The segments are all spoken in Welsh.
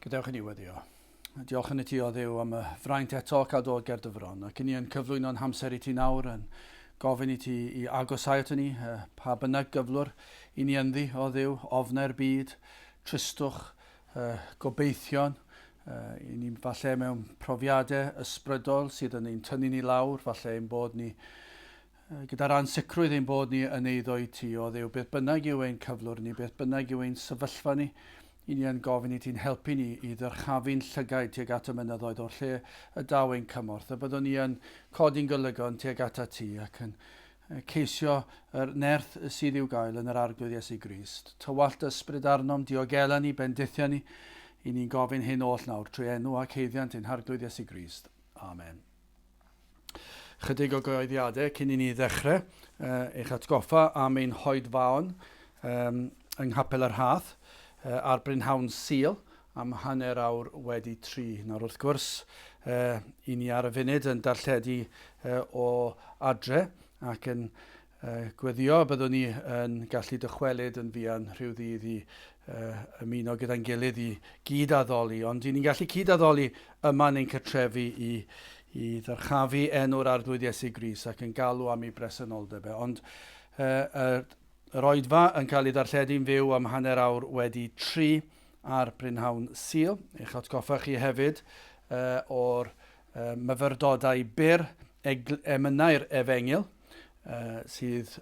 Gadewch i ni weddio. Diolch yn y ti o Dduw am y fraint eto cael dod ger dyfron. Ac ni yn cyflwyno'n hamser i ti nawr yn gofyn i ti i agosau ato ni, pa bynnag gyflwr i ni ynddi o Dduw, ofnau'r byd, tristwch, gobeithion, i ni falle mewn profiadau ysbrydol sydd yn ein tynnu ni lawr, falle ein bod ni gyda'r ansicrwydd ein bod ni yn eiddo i ti o Dduw, beth bynnag yw ein cyflwr ni, beth bynnag yw ein sefyllfa ni, i ni yn gofyn i ti'n helpu ni i ddyrchafu'n llygaid tuag at y mynyddoedd o'r lle y daw ein cymorth. A byddwn ni yn codi'n golygon tuag at ti ac yn ceisio yr nerth sydd i'w gael yn yr arglwydd Iesu Grist. Tywallt ysbryd arnom, diogela ni, bendithia ni, i ni'n gofyn hyn oll nawr trwy enw ac heiddiant ein harglwydd Iesu Grist. Amen. Chydig o goeddiadau cyn i ni ddechrau eich atgoffa am ein hoedfaon yng Nghapel y Rhath. Ar Brynhawn Sul am hanner awr wedi 3. Nawr wrth gwrs, i ni ar y funud yn darlledu o adre ac yn gweddio byddwn ni yn gallu dychwelyd yn fuan rhyw ddydd i ymuno gyda'n gilydd i gyd-addoli. Ond i ni'n gallu cyd-addoli yma yn ein cartrefi i ddyrchafu enw'r arglwydd Iesu Grist ac yn galw am ei bresenoldeb. Ond yr oedfa yn cael ei ddarlledu'n fyw am hanner awr wedi 3 ar Brynhawn Sul. Eich atgoffa chi hefyd o'r myfyrdodau byr emynau'r Efengyl sydd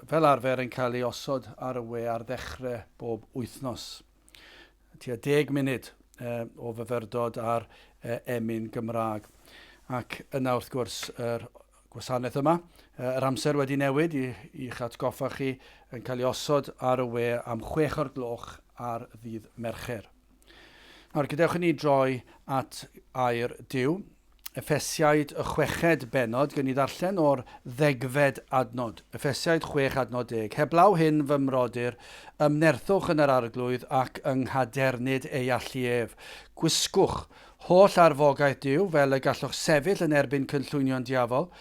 fel arfer yn cael ei osod ar y we ar ddechrau bob wythnos. Tua 10 munud o fyfyrdod ar emyn Gymraeg. Ac yna wrth gwrs yr gwasanaeth yma, yr amser wedi newid i'ch atgoffa chi yn cael ei osod ar y we am 6 o'r gloch ar ddydd Mercher. Nawr, gadewch i ni droi at air Duw, Effesiaid y 6 bennod, gan i ddarllen o'r 10 adnod. Effesiaid 6 adnod 10. Heblaw hyn fy mrodyr, ymnerthwch yn yr arglwydd ac yng nghadernid ei allu ef. Gwisgwch holl arfogaeth Duw fel y gallwch sefyll yn erbyn cynllwynion diafol,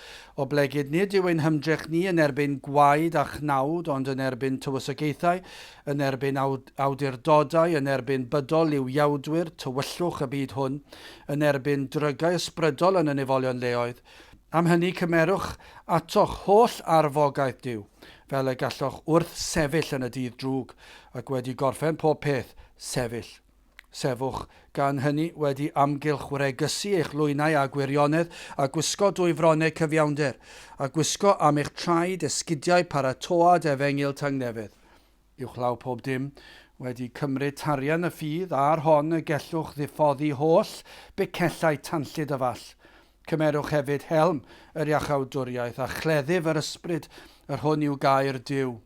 o blegyd nid yw ein hymdrech ni yn erbyn gwaed a chnawd, ond yn erbyn tywysogaethau, yn erbyn awdurdodau, yn erbyn bydol i'w iawdwyr, tywyllwch y byd hwn, yn erbyn drygau ysbrydol yn y nifolion leoedd. Am hynny cymerwch atoch holl arfogaeth Duw, fel y gallwch wrth sefyll yn y dydd drwg, ac wedi gorffen pob peth, sefyll. Sefwch gan hynny wedi amgylch wregysu eich lwynau a gwirionedd a gwisgo dwyfronnau cyfiawnder a gwisgo am eich traed esgidiau paratoad Efengyl tangnefydd. Uwchlaw pob dim wedi cymryd tarian y ffydd a'r hon y gellwch ddiffoddi holl becellau tanllid y fall. Cymerwch hefyd helm yr iachawdwriaeth a chleddyf yr ysbryd yr hwn i'w gair Duw.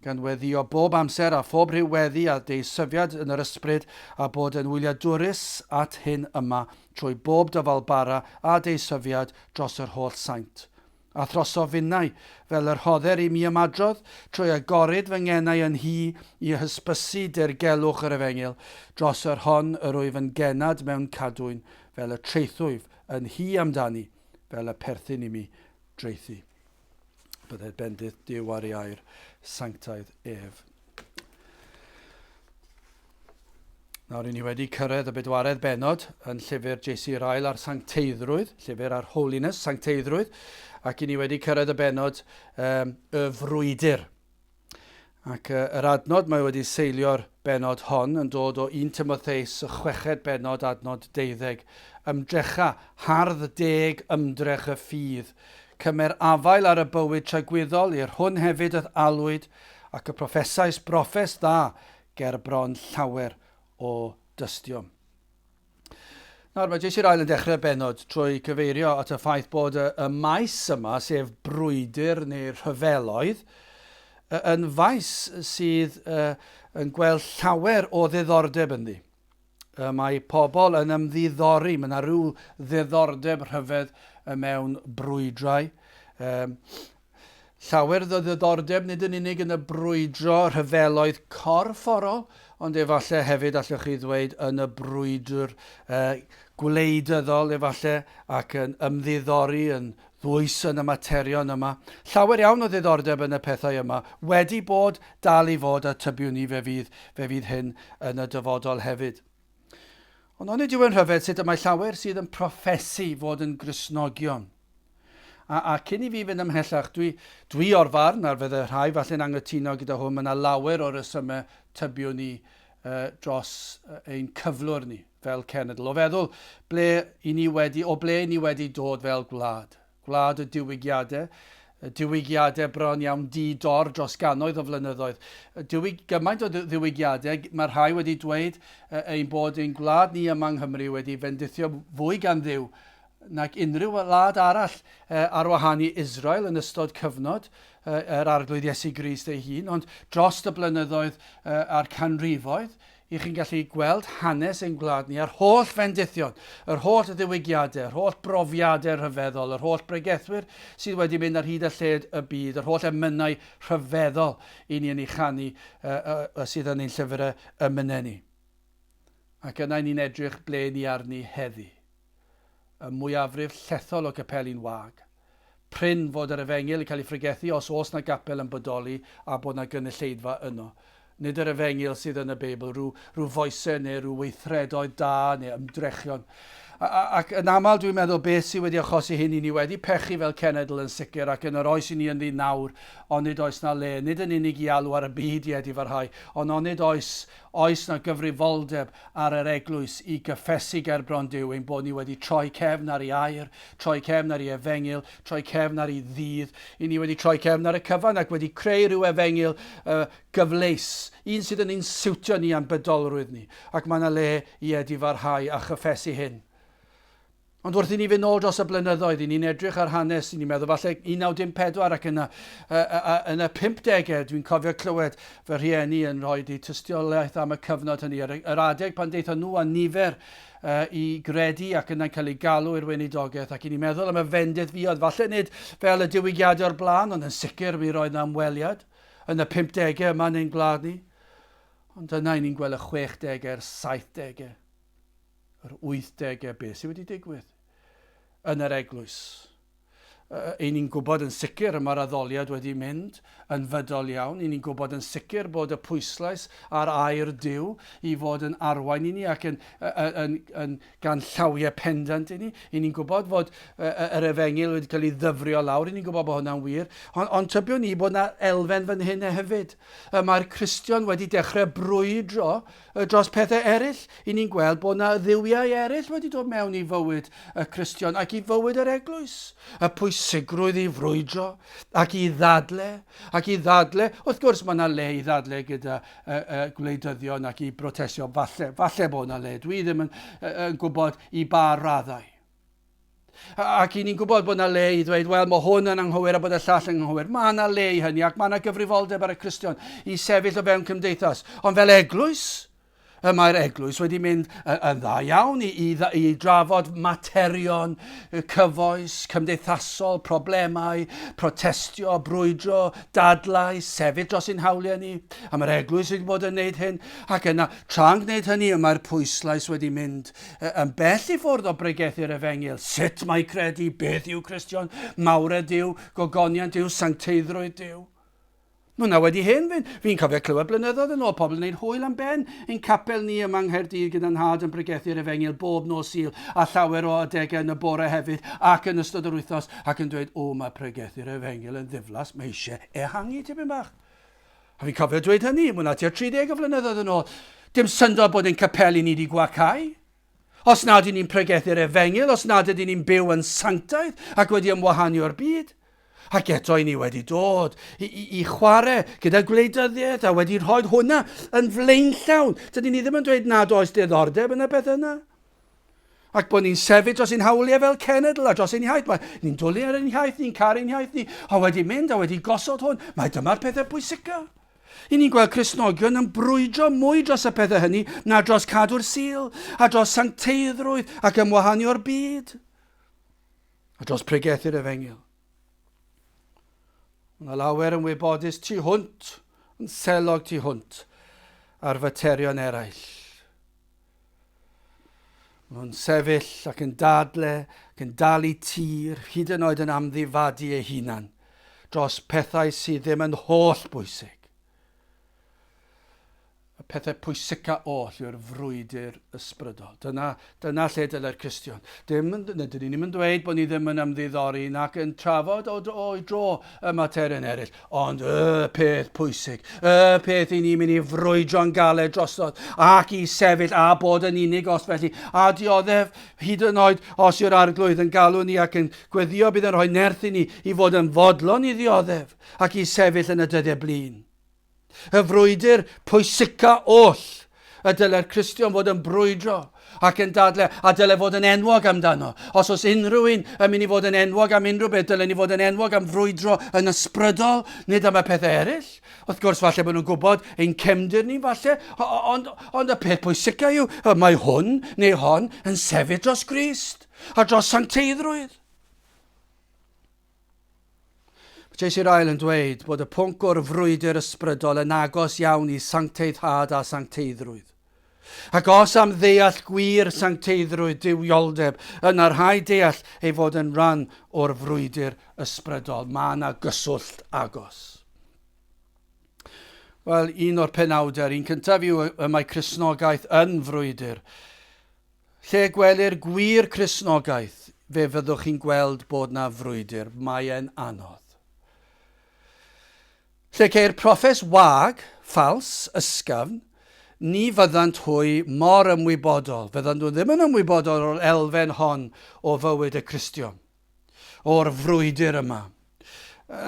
Gan weddio bob amser a phob rhyweddi a deisyfiad yn yr ysbryd a bod yn wyliadwrus at hyn yma trwy bob dyfalbara a deisyfiad dros yr holl saint. A throso finnau fel yr hodder i mi ymadrodd trwy agorid fy ngenau yn hi i hysbysu dirgelwch yr Efengyl dros yr hon yr wyf yn genad mewn cadwyn fel y treithwyf yn hi amdani fel y perthyn i mi dreithi. Byddai'r bendith Duw ar ei air, sanctaidd ef. Nawr, i ni wedi cyrraedd y 4 bennod yn llyfr J.C. Ryle ar sancteiddrwydd, llyfr ar holiness, sancteiddrwydd, ac i ni wedi cyrraedd y bennod y Frwydr. Ac yr adnod mae wedi seilio'r bennod hon yn dod o 1 Timotheus y 6 bennod adnod 12. Ymdrecha, hardd deg ymdrech y ffydd. Cymer afael ar y bywyd tragwyddol i'r hwn hefyd yth alwyd ac y proffesais broffes dda ger bron llawer o dystiwm. Nawr, mae J.C. Ryle yn dechrau bennod trwy cyfeirio at y ffaith bod y maes yma, sef brwydr neu'r rhyfeloedd, yn faes sydd yn gweld llawer o ddiddordeb ynddi. Mae pobl yn ymddiddori, mae yna rhyw ddiddordeb rhyfedd mewn brwydrau. Llawer o ddiddordeb nid yn unig yn y brwydro rhyfeloedd corfforol, ond efallai hefyd allwch chi ddweud yn y brwydr gwleidyddol efallai ac yn ymddiddori yn ddwys yn y materion yma. Llawer iawn o ddiddordeb yn y pethau yma wedi bod dal i fod a tybiwn ni fe fydd hyn yn y dyfodol hefyd. Ond ond ydyw yn rhyfedd sut y mae llawer sydd yn proffesu fod yn Gristnogion. A cyn I fi fynd ymhellach, dwi o'r farn, ar fydd y rhai falle'n anghytuno gyda hwn, mae yna lawer o resymau tybio ni dros ein cyflwr ni fel cenedl. O feddwl ble ni wedi dod fel gwlad. Gwlad y diwygiadau bron iawn di-dor dros gannoedd o flynyddoedd. Gymaint o ddiwygiadau, mae rhai wedi dweud ein bod ein gwlad ni yma yng Nghymru wedi fendithio fwy gan Dduw nag unrhyw wlad arall ar wahân I Israel yn ystod cyfnod yr arglwydd Iesu Grist ei hun, ond dros y blynyddoedd a'r canrifoedd, I chi'n gallu gweld hanes ein gwlad ni, a'r holl fendithion, yr holl ddiwygiadau, yr holl brofiadau rhyfeddol, yr holl bregethwyr sydd wedi mynd ar hyd a lled y byd, yr holl emynau rhyfeddol I ni yn ei chanu sydd yn ein llyfrau emynau ni. Ac yna ni'n edrych ble ni arni heddi. Y mwyafrif llethol o Capeli'n wag. Pryn fod yr Efengyl yn cael ei ffrigethu os oes na gapel yn bodoli a bod na gynulleidfa yno. Nid yr Efengyl sydd yn y Beibl, rhyw foesau neu rhyw weithredoedd da neu ymdrechion. Ac yn aml dwi'n meddwl beth sydd wedi achosi hyn I ni wedi pechu fel cenedl yn sicr ac yn yr oes I ni yn nawr, ond nid oes na le, nid yn unig I alw ar y byd I edifarhau, ond nid oes na gyfrifoldeb ar yr eglwys I gyffesu ger bron Duw ein bod ni wedi troi cefn ar ei air, troi cefn ar ei Efengyl, troi cefn ar ei ddydd, I ni wedi troi cefn ar y cyfan ac wedi creu rhyw Efengyl gyfleus, un sydd yn ein siwtio ni am bydolrwydd ni, ac mae yna le I edifarhau a chyffesu hyn. Ond wrth I ni fynd nôl dros y blynyddoedd, I ni'n edrych ar hanes, I ni'n meddwl falle 1994 ac yn y 50au, dwi'n cofio clywed fy rhieni yn rhoi tystiolaeth am y cyfnod hynny, yr adeg pan deithon nhw a nifer I gredu ac yna'n cael ei galw i'r weinidogaeth, ac I ni'n meddwl am y fendith fuodd, falle nid fel y diwygiadau o'r blaen, ond yn sicr mi roedd na ymweliad yn y 50au yma neu'n gwlad ni. Ond yna ni'n gweld y 60au, 70au, yr 80au, beth sydd wedi digwydd yn yr eglwys. I ni'n gwybod yn sicr y mae'r addoliad wedi mynd yn fydol iawn. I ni'n gwybod yn sicr bod y pwyslais ar air Duw I fod yn arwain I ni ac yn gan llawiau pendant I ni. I ni'n gwybod fod yr Efengyl wedi cael ei ddyfrio lawr. I ni'n gwybod bod hwnna'n wir. Ond tybio ni bod yna elfen fan hyn hefyd. Mae'r Cristion wedi dechrau brwydro dros pethau eraill. I ni'n gweld bod yna dduwiau eraill wedi dod mewn I fywyd y Cristion ac I fywyd yr eglwys. Y pwysigrwydd I frwydro ac I ddadle. Wrth gwrs mae yna le I ddadle gyda gwleidyddion ac I brotestio. Falle bod yna le. Dwi ddim yn gwybod I ba raddau. Ac I ni'n gwybod bod yna le I ddweud, wel, mae hwn yn anghywir a bod y llall yn anghywir. Mae yna le I hynny ac mae yna gyfrifoldeb ar y Cristion I sefyll o fewn cymdeithas. Ond fel eglwys, mae'r eglwys wedi mynd yn dda iawn I drafod materion cyfoes, cymdeithasol, problemau, protestio, brwydro, dadlau, sefyll dros ein hawliau ni. A mae'r eglwys wedi bod yn gwneud hyn. Ac yna, tra'n gwneud hynny, mae'r pwyslais wedi mynd yn bell I ffwrdd o bregethu'r Efengyl. Sut mae credu, beth yw Cristion, mawrau Duw, gogoniant Duw, sancteiddrwydd Duw. Mae hwnna wedi hyn fi'n cofio clywed blynyddoedd yn ôl, pobl yn gwneud hwyl am ben. Ein capel ni yma yng Nghaerdydd gyda'n nhad yn bregethu'r Efengyl bob nos Sul a llawer o adegau yn y bore hefyd ac yn ystod yr wythnos ac yn dweud, mae pregethu'r Efengyl yn ddiflas, mae eisiau ehangu tipyn bach. A fi'n cofio dweud hynny, mae hwnna tua 30 o flynyddoedd yn ôl. Dim syndod bod ein capel ni wedi gwacau. Os nad ydyn ni'n pregethu'r Efengyl, os nad ydyn ni'n byw yn sanctaidd ac wedi ymwahanio'r byd. Ac eto I ni wedi dod I chwarae gyda gwleidyddiaeth a wedi rhoi hwnna yn flaenllawn. Dydyn ni ddim yn dweud nad oes diddordeb yn y beth yna. Ac bod ni'n sefyll dros ein hawliau fel cenedl a dros ein iaith. Ni'n dwlu ar ein iaith, ni'n caru ein iaith ni. A wedi mynd a wedi gosod hwn. Mae dyma'r pethau pwysica. I ni'n gweld Cristnogion yn brwydro mwy dros y pethau hynny na dros cadw'r Sul a dros sancteiddrwydd ac ymwahanio'r byd. A dros pregethu'r Efengyl. Mae lawer yn wybodus tu hwnt, yn selog tu hwnt, ar faterion eraill. Mae'n sefyll ac yn dadle, ac yn dal I tir, hyd yn oed yn amddifadu ei hunan, dros pethau sydd ddim yn holl bwysig. Y pethau pwysica oll yw'r frwydr ysbrydol. Dyna lle dyle'r Cristion. Dyn ni ddim yn dweud bod ni ddim yn ymddiddori nac yn trafod o dro y materion eraill, ond y peth pwysig, y peth i ni'n mynd i frwydro'n galed drosodd ac i sefyll a bod yn unig os felly. A dioddef hyd yn oed os yw'r arglwydd yn galw ni ac yn gweddio bydd yn rhoi nerth i ni i fod yn fodlon i ddioddef ac i sefyll yn y dyddiau blin. Y frwydr pwysica oll y dyle'r Cristion fod yn brwydro ac yn dadle a dyle fod yn enwog amdano. Os oes unrhyw un yn mynd i fod yn enwog am unrhyw beth, dylen ni fod yn enwog am frwydro yn ysbrydol, nid am y pethau eraill. Wrth gwrs, falle bod nhw'n gwybod ein cefndir ni, falle, ond y peth pwysica yw, mae hwn neu hon yn sefyll dros Grist a dros sancteiddrwydd. Iesu'r ail yn dweud bod y pwnc o'r frwydr ysbrydol yn agos iawn i sancteiddhad a sancteiddrwydd. Ac os am ddeall gwir sancteiddrwydd dywioldeb, yna rhai deall ei fod yn rhan o'r frwydr ysbrydol. Mae yna gyswllt agos. Wel, un o'r penawdau, un cyntaf yw y mae Cristnogaeth yn frwydr. Lle gwelir gwir Cristnogaeth, fe fyddwch chi'n gweld bod na frwydr. Mae e'n anodd. Lle ceir proffes wag, ffals, ysgafn, ni fyddant hwy mor ymwybodol. Fyddan nhw ddim yn ymwybodol o'r elfen hon o fywyd y Cristion, o'r frwydr yma.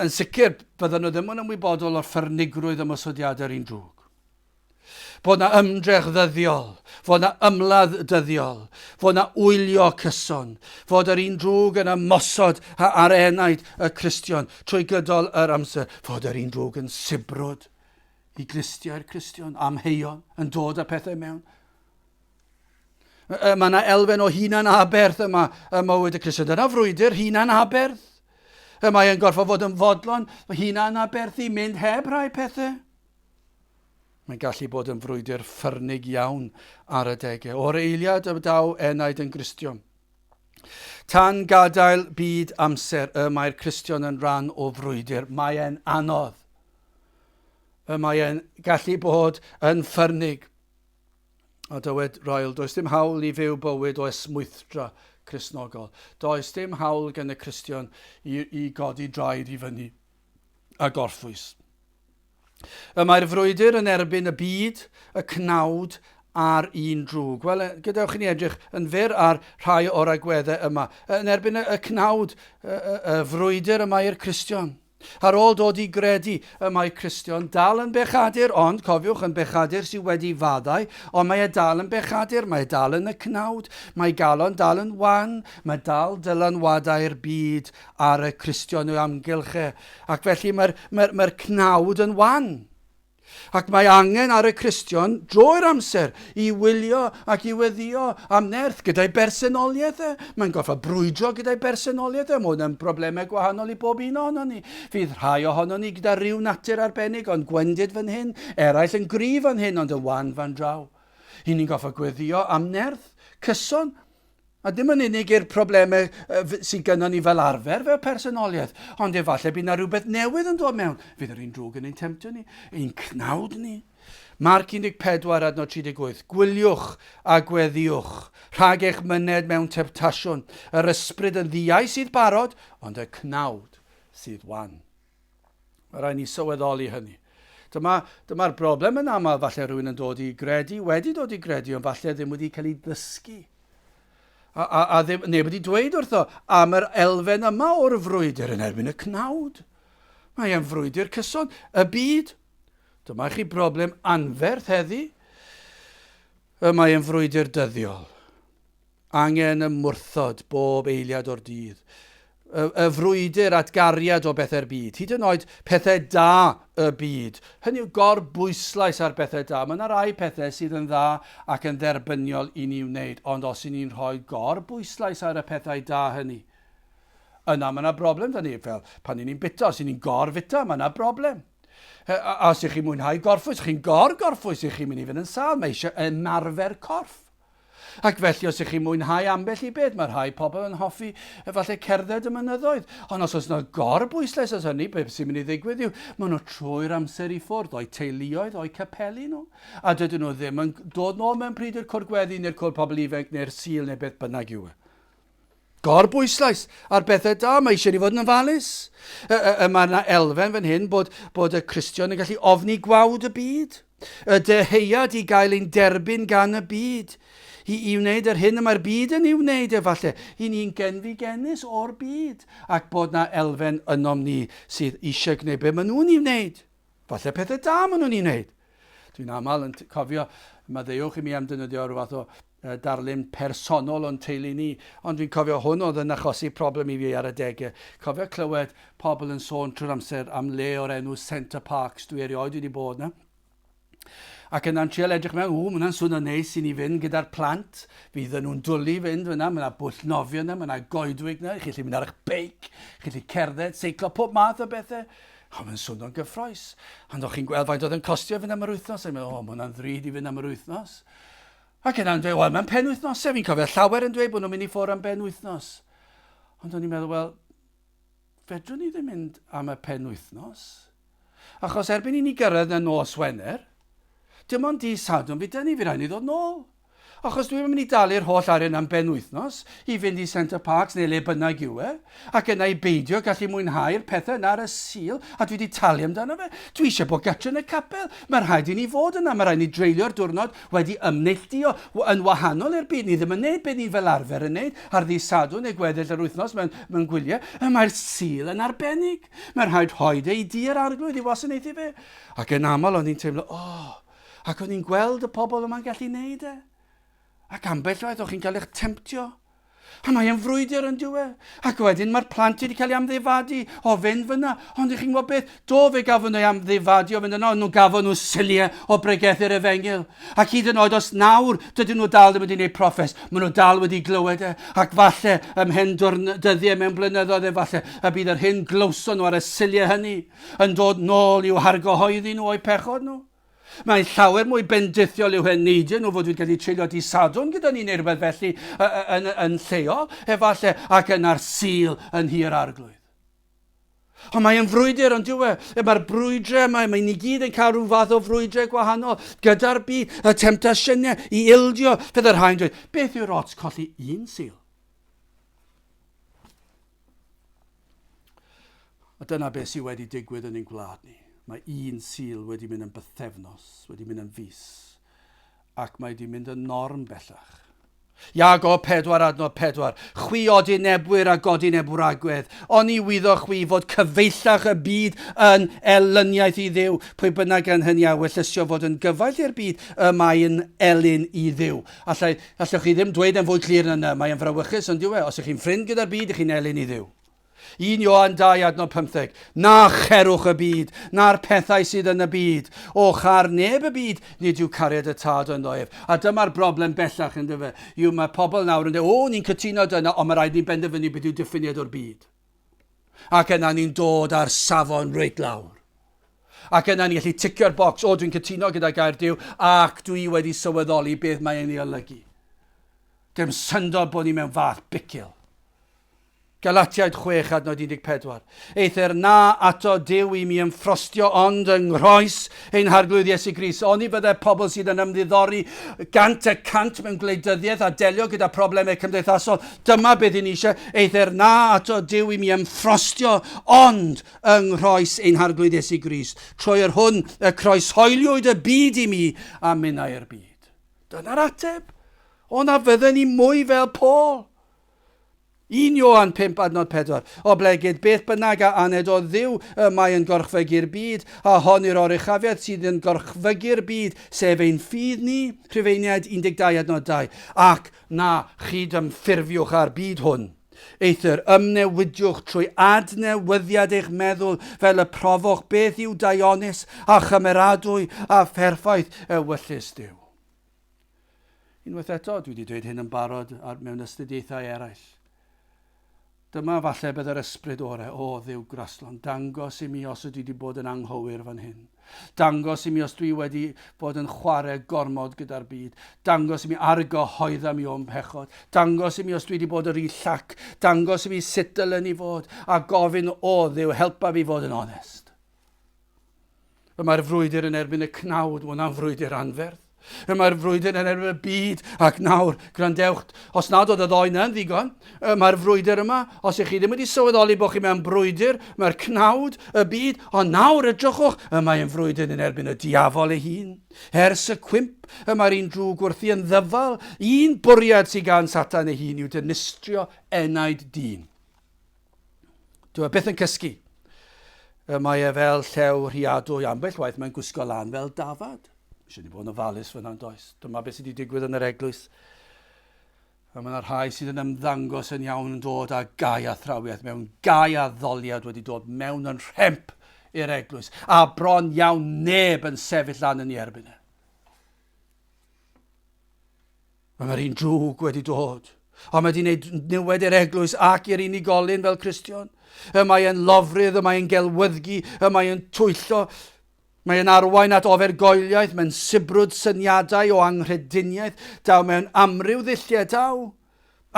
Yn sicr, fyddan nhw ddim yn ymwybodol o'r ffyrnigrwydd ymosodiadau'r un drwg. Bod na ymdrech ddyddiol, fod na ymladd dyddiol, fod na wylio cyson, fod yr un drwg yn ymosod ar enaid y Cristion trwy gydol yr amser, fod yr un drwg yn sibrwd i glistiau'r Cristion, amheuon, yn dod â pethau mewn. Mae yna elfen o hunan aberth yma y mywyd y Cristion. Dyna frwydr, hunan aberth. Mae e'n gorfod fod yn fodlon, hunan aberth i mynd heb rhai pethau. Mae'n gallu bod yn frwydr ffyrnig iawn ar y degau. O'r eiliad y daw enaid yn Cristion. Tan gadael byd amser y mae'r Cristion yn rhan o frwydr. Mae e'n anodd. Mae e'n gallu bod yn ffyrnig. A dywed Roel, does dim hawl i fyw bywyd o esmwythra Cristnogol. Does dim hawl gan y Cristion i godi draed i fyny a gorffwys. Mae'r frwydr yn erbyn y byd, y cnawd a'r un drwg. Wel, gadewch i ni edrych yn fyr ar rhai o'r agweddau yma. Yn erbyn y cnawd, y frwydr yma i'r Cristion. Ar ôl dod i gredu y mae Cristion dal yn bechadur, ond cofiwch yn bechadur sydd wedi faddau, ond mae e dal yn bechadur, mae e dal yn y cnawd, mae galon dal yn wan, mae dal dylanwadau'r byd ar y Cristion o'i amgylch. Ac felly mae'r cnawd yn wan. Ac mae angen ar y Cristion drwy'r amser i wylio ac i weddio am nerth gyda'i bersonoliaeth. Mae'n gorfod brwydro gyda'i bersonoliaeth. Mae hwnna'n broblemau gwahanol i bob un ohono ni. Fydd rhai ohono ni gyda ryw natur arbennig, ond gwendid fan hyn, eraill yn gryf fan hyn, ond yn wan fan draw. I ni'n gorfod gweddio am nerth, cyson, a dim yn unig i'r problemau sydd gennym ni fel arfer fel personoliaeth, ond efallai bydd yna rhywbeth newydd yn dod mewn. Fydd yr un drwg yn ein temptio ni, ein cnawd ni. Marc 14 adnod 38. Gwyliwch a gweddiwch, rhag eich myned mewn temptasiwn, yr ysbryd yn ddiau sydd barod, ond y cnawd sydd wan. Mae rhaid ni sylweddoli hynny. Dyma'r broblem yn aml, falle rhywun yn dod i gredu, wedi dod i gredu, ond falle ddim wedi cael ei ddysgu. A neb wedi dweud wrtho am yr elfen yma o'r frwydr yn erbyn y cnawd. Mae e'n frwydr cyson. Y byd, dyma chi broblem anferth heddi. Mae e'n frwydr dyddiol. Angen ymwrthod bob eiliad o'r dydd. Y frwydr at gariad o bethau'r byd. Hyd yn oed pethau da y byd. Hynny yw gorbwyslais ar bethau da. Mae yna rai pethau sydd yn dda ac yn dderbyniol i ni wneud. Ond os i ni'n rhoi gorbwyslais ar y pethau da hynny, yna mae yna broblem da ni. Fel pan ni'n bita, os ni'n gorfita, mae yna broblem. A os ych chi'n mwynhau gorffwys, chi'n gorffwys, ych chi'n mynd i fynd yn sal. Mae eisiau ymarfer corff. Ac felly os ych chi'n mwynhau ambell i beth, mae rhai pobl yn hoffi efallai cerdded y mynyddoedd. Ond os oes yna gorbwyslais as hynny, beth sy'n mynd i ddigwydd yw, maen nhw trwy'r amser i ffwrdd o'i teuluoedd, o'i capeli nhw. A dydyn nhw ddim yn dod nôl mewn pryd i'r cwrgweddi neu'r cwr pobl ifanc neu'r sil neu beth bynnag yw. Gorbwyslais ar bethau da, mae eisiau ni fod yn ofalus. Mae yna elfen fan hyn bod y Cristion yn gallu ofni gwawd y byd. Y deheuad i gael ein derbyn gan y byd. I wneud yr hyn y mae'r byd yn ei wneud efallai. I ni'n genfigennus o'r byd. Ac bod yna elfen ynom ni sydd eisiau gwneud beth maen nhw'n ei wneud. Falle pethau da maen nhw'n ei wneud. Dwi'n aml yn cofio, maddeuwch i mi am defnyddio rhyw fath o darlun personol o'n teulu ni, ond dwi'n cofio hwn oedd yn achosi problem i fi ar y degau. Cofio clywed pobl yn sôn trwy'r amser am le o'r enw Centre Parks, dwi erioed wedi bod yna. Ac yna'n trial edrych mewn, mae yna'n swn o neis i ni fynd gyda'r plant, fydd nhw'n dwlu fynd fyna, mae yna bwll nofio yna, mae yna goedwig yna, chi'n mynd ar eich beic, chi'n cerdded, seiclo, pob math o bethau. Mae'n swn o'n gyffroes. Ond o'ch chi'n gweld faint oedd yn costio fynd am yr wythnos, a meddwl, mae yna'n ddrud i fynd am yr wythnos. Ac yna'n dweud, wel, mae'n penwythnos, fi'n cofio llawer yn dweud bod nhw'n mynd i ffwrdd am penwythnos. Ond o'n i'n meddwl, wel, fedrwn ni ddim mynd am y penwythnos. Achos erbyn i ni gyrraedd yn nos Wener, dim ond di Sadwrn fydd ni rhaid ni ddod nôl. Achos dwi'n mynd i dalu'r holl arian am benwythnos i fynd i Centre Parks neu le bynnag yw e, ac yna i beidio gallu mwynhau'r pethau yna ar y sil, a dwi wedi talu amdano fe. Dwi eisiau bod gatre yn y capel. Mae'n rhaid i ni fod yna. Mae'n rhaid i ni dreulio'r diwrnod wedi ymneilltuo yn wahanol i'r byd. Ni ddim yn neud beth ni fel arfer yn neud ar ddi Sadwrn neu gweddill yr wythnos mewn gwyliau. Mae'r sil yn arbennig. Mae'n rhaid hoed ei di'r arglwydd i wasanaethu fe. Ac yn aml o'n i'n teimlo, ac o'n i'n gweld y pobl yma'n gallu neud e. Ac ambell waith o'ch chi'n cael eich temptio. A mae'n frwydr yn diwe. Ac wedyn mae'r plant wedi cael ei amddifadu o fynd fyna. Ond chi'n gwybod beth? Do fe gafon nhw amddifadu o fynd yna. Nhw gafon nhw siliau o bregethu'r Efengyl. Ac hyd yn oed os nawr dydyn nhw dal ddim wedi gwneud proffes. Maen nhw dal wedi glywed e. Ac falle ymhen dyddiau mewn blynyddoedd falle y bydd yr hyn glywson nhw ar y siliau hynny yn dod nôl i'w hargyhoeddi nhw o'i pechod nhw. Mae'n llawer mwy bendithiol i'w heneidio nhw fod wedi cael ei treulio di Sadwrn gyda ni neu rhywbeth felly yn lleol, efallai, ac yna'r sil yn hir arglwydd. Ond mae'n frwydr ond diwe, mae'r brwydrau, mae'n ni gyd yn cael rhyw fath o frwydrau gwahanol gyda'r byd, y temptasiynau i ildio, fydd yr haen dweud, beth yw'r ots colli un sil? A dyna beth sydd wedi digwydd yn ein gwlad ni. Mae un sil wedi mynd yn bythefnos, wedi mynd yn fus, ac mae wedi mynd yn norm bellach. Iago 4:4, chwi odinebwyr a godinebwragwedd, oni wyddo chwi fod cyfeillach y byd yn elyniaeth i Dduw, pwy bynnag yn hynny a wellysio fod yn gyfaill i'r byd y mae'n elyn i Dduw. Allwch chi ddim dweud yn fwy clir yna, mae'n frawychus yn diwe, os ych chi'n ffrind gyda'r byd, ych chi'n elyn i Dduw. 1 Ioan 2:15, na cherwch y byd, na'r pethau sydd yn y byd, o char neb y byd, nid yw cariad y tad yn ddoef. A dyma'r broblem bellach yn dyfa. Yw mae pobl nawr yn dweud, ni'n cytuno dyna, ond mae rhaid ni'n benderfynu beth yw diffiniad o'r byd. Ac yna ni'n dod ar safon reit lawr. Ac yna ni'n gallu ticio'r bocs, dwi'n cytuno gyda Gaerdyw, ac dwi wedi sylweddoli beth mae'n ei olygu. Dim syndod bod ni mewn fath bicil. Galatiaid 6:14. Eithir na ato Duw i mi ymffrostio ond yng nghrous ein harglwydd Iesu Grist. Oni byddai pobl sydd yn ymddiddori gant y cant mewn gwleidyddiaeth a delio gyda problemau cymdeithasol. Dyma beth i ni eisiau. Eithir na ato Duw i mi ymffrostio ond yng nghrous ein harglwydd Iesu Grist. Trwy'r hwn y croeshoeliwyd y byd i mi a minnau'r byd. Dyna'r ateb. O na fydden ni mwy fel Paul. 1 Ioan 5:4. O blegyd beth bynnag a aned o Dduw mae yn gorchfygu'r byd, a hon yw'r oruchafiad sydd yn gorchfygu'r byd, sef ein ffydd ni, Rhufeiniaid 12:2, ac na chyd ymffurfiwch ar byd hwn. Eithir ymnewidiwch trwy adnewyddiad eich meddwl fel y profwch beth yw daionis a chymeradwy a pherffaith y wyllus Duw. Unwaith eto, dwi wedi dweud hyn yn barod mewn astudiaethau eraill. Dyma falle bydd yr ysbryd orau, o Dduw Graslon, dangos i mi os ydy wedi bod yn anghywir fan hyn. Dangos i mi os dwi wedi bod yn chwarae gormod gyda'r byd. Dangos i mi argyhoedda mi o'n pechod. Dangos i mi os dwi wedi bod yr un llac. Dangos i mi sut dylen i fod. A gofyn, o Dduw, helpa fi fod yn onest. Mae'r frwydr yn erbyn y cnawd, hwnna'n frwydr anferth. Mae'r frwydr yn erbyn y byd ac nawr, grandewch, os nad oedd y ddoi na'n ddigon, mae'r frwydr yma, os ych chi ddim wedi sylweddoli bod chi mewn brwydr, mae'r cnawd, y byd, ond nawr edrychwch, mae'n frwydr yn erbyn y diafol ei hun. Ers y cwymp, mae'r un drwg wrthi yn ddyfal, un bwriad sy'n gan Satan ei hun yw dynistrio enaid dyn. Dwi byth yn cysgu. Mae e fel llew rhiadwy ambell waith, mae'n gwisgo lan fel dafad. Eisiau ni bod yn ofalus fyna'n does. Dyma beth sydd wedi digwydd yn yr eglwys. A mae'na rhai sydd yn ymddangos yn iawn yn dod â gau a thrawiaeth mewn gau a ddoliad wedi dod mewn yn rhemp i'r eglwys. A bron iawn neb yn sefyll lan yn ei erbyn e. Mae'r un drwg wedi dod. Ond mae wedi gwneud niwed i'r eglwys ac i'r unigolyn fel Cristion. Mae'n lofrydd, mae'n gelwyddgu, mae'n twyllo. Mae'n arwain at ofergoeliaeth, mae'n sibrwd syniadau o anghrediniaeth, daw mewn amryw ddilliau daw.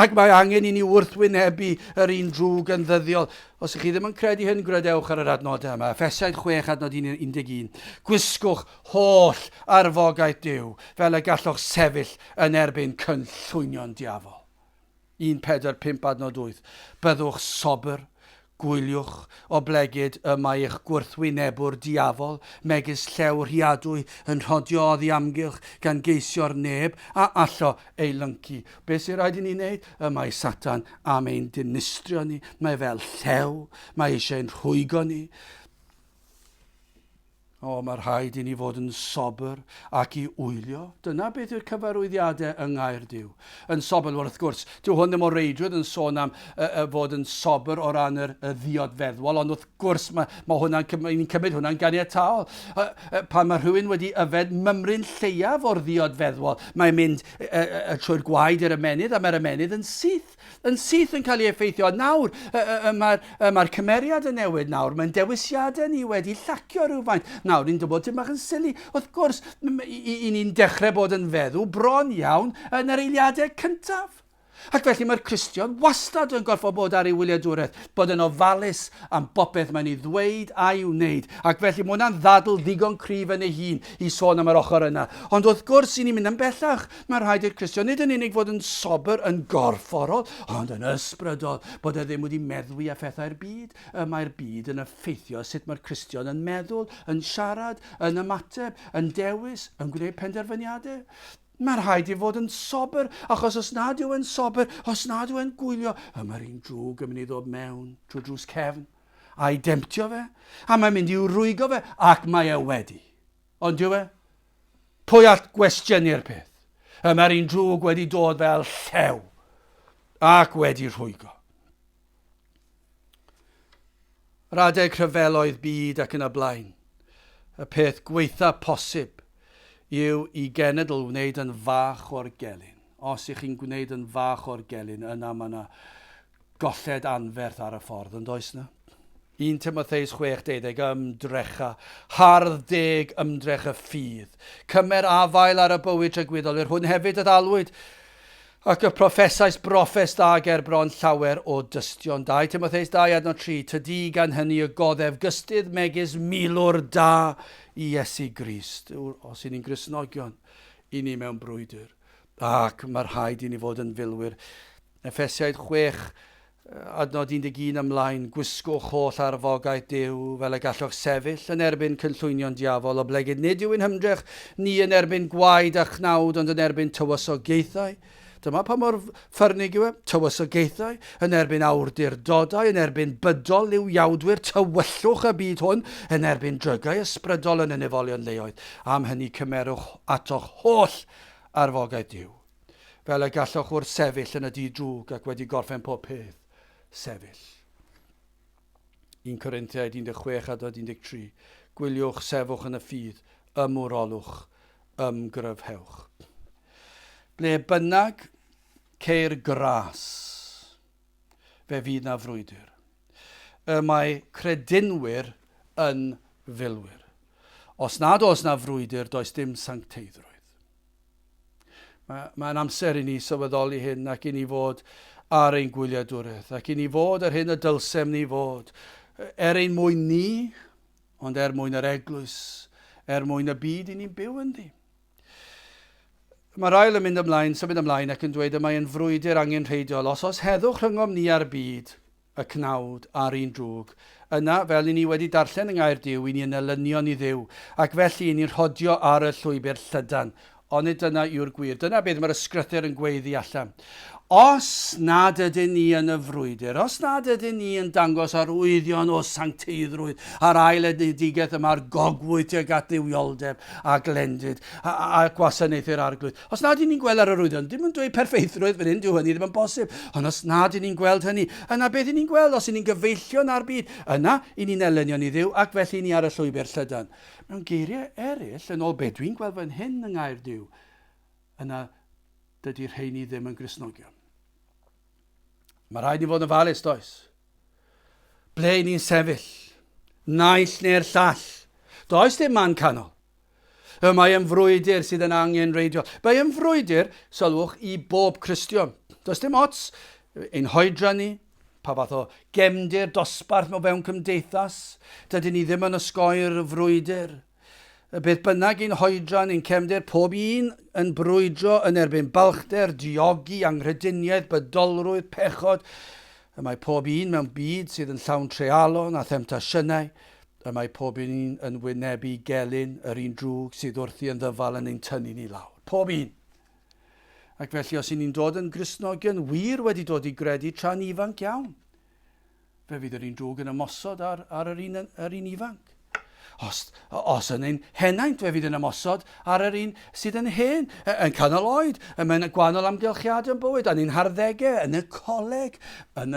Ac mae angen i ni wrthwynebu yr un drwg yn ddyddiol. Os ych chi ddim yn credu hyn, gwrandewch ar yr adnodau yma. Efesiaid 6, adnod 11. Gwisgwch holl arfogaeth Duw, fel y gallwch sefyll yn erbyn cynllwynion diafol. 1:4, adnod 8. Byddwch sobr, gwyliwch o blegyd y mae eich gwrthwynebwr diafol, megis llew rhiadwy yn rhodio oddi amgylch gan geisio'r neb a allo ei lyncu. Be sy'n rhaid i ni wneud? Mae Satan am ein dinistrio ni. Mae fel llew, mae eisiau'n rhwygo ni. O, mae rhaid i ni fod yn sobr ac i wylio. Dyna beth yw'r cyfarwyddiadau yng Ngaer Duw. Yn sobr, wrth gwrs, dyw hwn ddim o reidrwydd yn sôn am fod yn sobr o ran y ddiod feddwl, ond wrth gwrs ni'n cymryd hwnna'n ganiataol. Pan mae rhywun wedi yfed mymryn lleiaf o'r ddiod feddwl, mae'n mynd trwy'r gwaed i'r ymenydd, a mae'r ymenydd yn syth. Yn syth yn cael ei effeithio. Nawr, mae'r cymeriad yn newid nawr. Mae'n dewisiadau ni wedi llacio rhywfaint. Nawr, ni'n dybod tym bach yn sili. Wrth gwrs, i ni'n dechrau bod yn feddw bron iawn yn yr eiliadau cyntaf. Ac felly mae'r Cristion wastad yn gorfod bod ar ei wyliadwraeth, bod yn ofalus am bopeth mae'n ei ddweud a'i wneud. Ac felly mae hwnna'n ddadl ddigon cryf yn ei hun i sôn am yr ochr yna. Ond wrth gwrs, i ni'n mynd yn bellach, mae rhaid i'r Cristion nid yn unig fod yn sobr, yn gorfforol, ond yn ysbrydol, bod e ddim wedi meddwi a phethau'r byd. Mae'r byd yn effeithio sut mae'r Cristion yn meddwl, yn siarad, yn ymateb, yn dewis, yn gwneud penderfyniadau. Mae'n rhaid i fod yn sobr, achos os nad yw yn sobr, os nad yw yn gwylio, mae'r un drwg yn mynd i ddod mewn trwy drws cefn, a'i demptio fe, a mae'n mynd i'w rwygo fe, ac mae e wedi. Ond dyw e? Pwy at gwestiynu'r peth? Mae'r un drwg wedi dod fel llew, ac wedi rhwygo. Radeg rhyfeloedd byd ac yn y blaen, y peth gweitha posib, yw i genedl wneud yn fach o'r gelyn. Os ych chi'n gwneud yn fach o'r gelyn, yna mae yna golled anferth ar y ffordd, yn does na? 1 Timotheus 6:12, ymdrecha, hardd deg ymdrech y ffydd. Cymer afael ar y bywyd tragweddol, hwn hefyd y ddalwyd, ac y proffesais broffes da ger bron llawer o dystion. 2 Timotheus 2:3, tydi gan hynny y goddef gystydd megis milwr da i Iesu Grist. Os y'n ni'n Gristnogion, i ni mewn brwydr. Ac mae'r rhaid i ni fod yn filwyr. Efesiaid 6, adnod 11 ymlaen, gwisgwch holl arfogaeth Duw fel y gallwch sefyll yn erbyn cynllwynion diafol o blegyd nid yw yn hymdrech ni yn erbyn gwaed a chnawd ond yn erbyn tywysogaethau. Dyma pa mor ffyrnig yw e, tywysogaethau, yn erbyn awdurdodau, yn erbyn bydol liwiawdwyr, tywyllwch y byd hwn, yn erbyn drygau ysbrydol yn unifolion leoedd. Am hynny cymerwch atoch holl arfogaeth Duw. Fel y gallwch wrth sefyll yn y dyd drwg ac wedi gorffen pob peth, sefyll. 1 Corinthiaid 16 adnod 13. Gwyliwch, sefwch yn y ffydd, ymwrolwch, ymgryfhewch. Ble bynnag ceir gras, fe fydd na frwydr. Mae credinwyr yn filwyr. Os nad oes na frwydr, does dim sancteiddrwydd. Mae'n amser i ni sylweddoli hyn ac i ni fod ar ein gwyliadwraeth ac i ni fod ar hyn y dylsem ni fod. Ein mwyn ni, ond mwyn yr eglwys, mwyn y byd i ni'n byw ynddi. Mae'r ail yn mynd ymlaen, symud ymlaen ac yn dweud y mae'n frwydr angenrheidiol. Os heddwch rhyngom ni ar byd, y cnawd a'r un drwg, yna, fel i ni wedi darllen yng Ngair Duw, i ni'n elynion i Dduw, ac felly i ni'n rhodio ar y llwybr llydan. Ond dyna yw'r gwir. Dyna beth mae'r ysgrythyr yn gweiddi allan. Os nad ydyn ni yn y frwydr, os nad ydyn ni yn dangos arwyddion o sancteiddrwydd, a'r ail enedigeth yma'r gogwydd tuag at ddiwioldeb a glendid a gwasanaethu'r arglwydd. Os nad ydyn ni'n gweld ar arwyddion, dim yn dweud perfeithrwydd fan hyn, dyw hynny ddim yn bosib. Ond os nad ydyn ni'n gweld hynny, yna beth ydyn ni'n gweld? Os ydyn ni'n gyfeillio na'r byd, yna i ni'n elynion i Dduw ac felly ni ar y llwybr llydan. Mewn geiriau eraill, yn ôl beth dwi'n gweld fan hyn yng Ngair Duw, yna dydy'r rheini ddim yn Gristnogion. Mae rhaid ni fod yn falus, does? Ble ni'n sefyll? Naill neu'r llall. Does dim man canol. Mae yn frwydr sydd yn angenreidiol. Mae yn frwydr, sylwch, i bob Cristion. Does dim ots ein hoedran ni, pa fath o gefndir dosbarth mewn fewn cymdeithas. Dydyn ni ddim yn osgoi'r frwydr. Beth bynnag ein hoedran, ein cefndir, pob un yn brwydro yn erbyn balchder, diogi, anghrediniaeth, bydolrwydd, pechod. Mae pob un mewn byd sydd yn llawn trealon a themtasiynau. Mae pob un yn wynebu gelyn yr un drwg sydd wrthi yn ddyfal yn ein tynnu ni lawr. Pob un. Ac felly os ni'n dod yn Gristnogion, wir wedi dod i gredu tra'n ifanc iawn. Fe fydd yr un drwg yn ymosod ar yr un ifanc. Os yn ein henaint fe fydd yn ymosod ar yr un sydd yn hen, yn canol oed, yn gwahanol amgylchiad yn bywyd, yn ein harddegau, yn y coleg, yn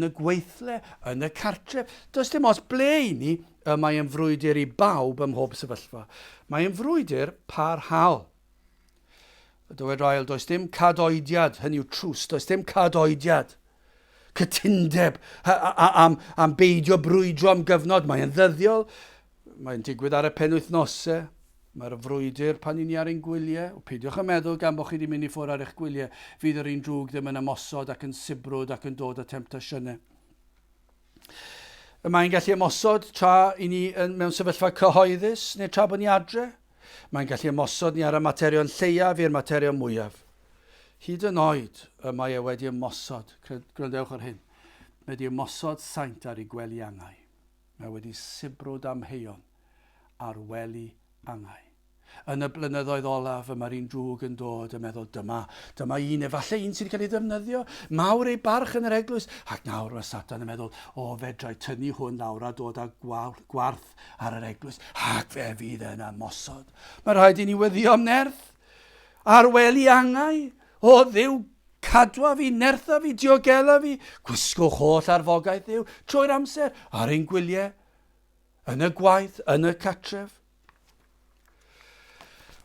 y gweithle, yn y cartref. Does dim os ble i ni, mae yn frwydr i bawb ym mhob sefyllfa. Mae yn frwydr parhaol. Dywed Rael, does dim cadoediad, hynny yw trws, does dim cadoediad. Cytundeb am beidio brwydro am gyfnod, mae yn ddyddiol. Mae'n digwydd ar y penwythnosau. Mae'r frwydr pan i ni ar ein gwyliau. Peidiwch yn meddwl gan bod chi wedi mynd i ffwrdd ar eich gwyliau. Fydd yr un drwg ddim yn ymosod ac yn sibrwd ac yn dod â temptasiynau. Mae'n gallu ymosod tra i ni mewn sefyllfa cyhoeddus neu tra bod ni adre. Mae'n gallu ymosod ni ar y materion lleiaf i'r materion mwyaf. Hyd yn oed mae e wedi ymosod. Gwrandewch ar hyn. Mae wedi ymosod saint ar ei gwely angau. Mae wedi sibrwd am heion ar wely angau. Yn y blynyddoedd olaf, mae'r un drwg yn dod yn meddwl, dyma un, efallai un sydd wedi cael ei ddefnyddio, mawr ei barch yn yr eglwys, ac nawr mae Satan yn meddwl, fedrai tynnu hwn nawr a dod â gwarth ar yr eglwys, ac fe fydd yn ymosod. Mae rhaid i ni weddio am nerth, ar wely angau, Dduw, cadwa fi, nertha fi, diogela fi, gwisgwch holl arfogaeth Dduw, trwy'r amser, ar ein gwyliau, yn y gwaith, yn y catref.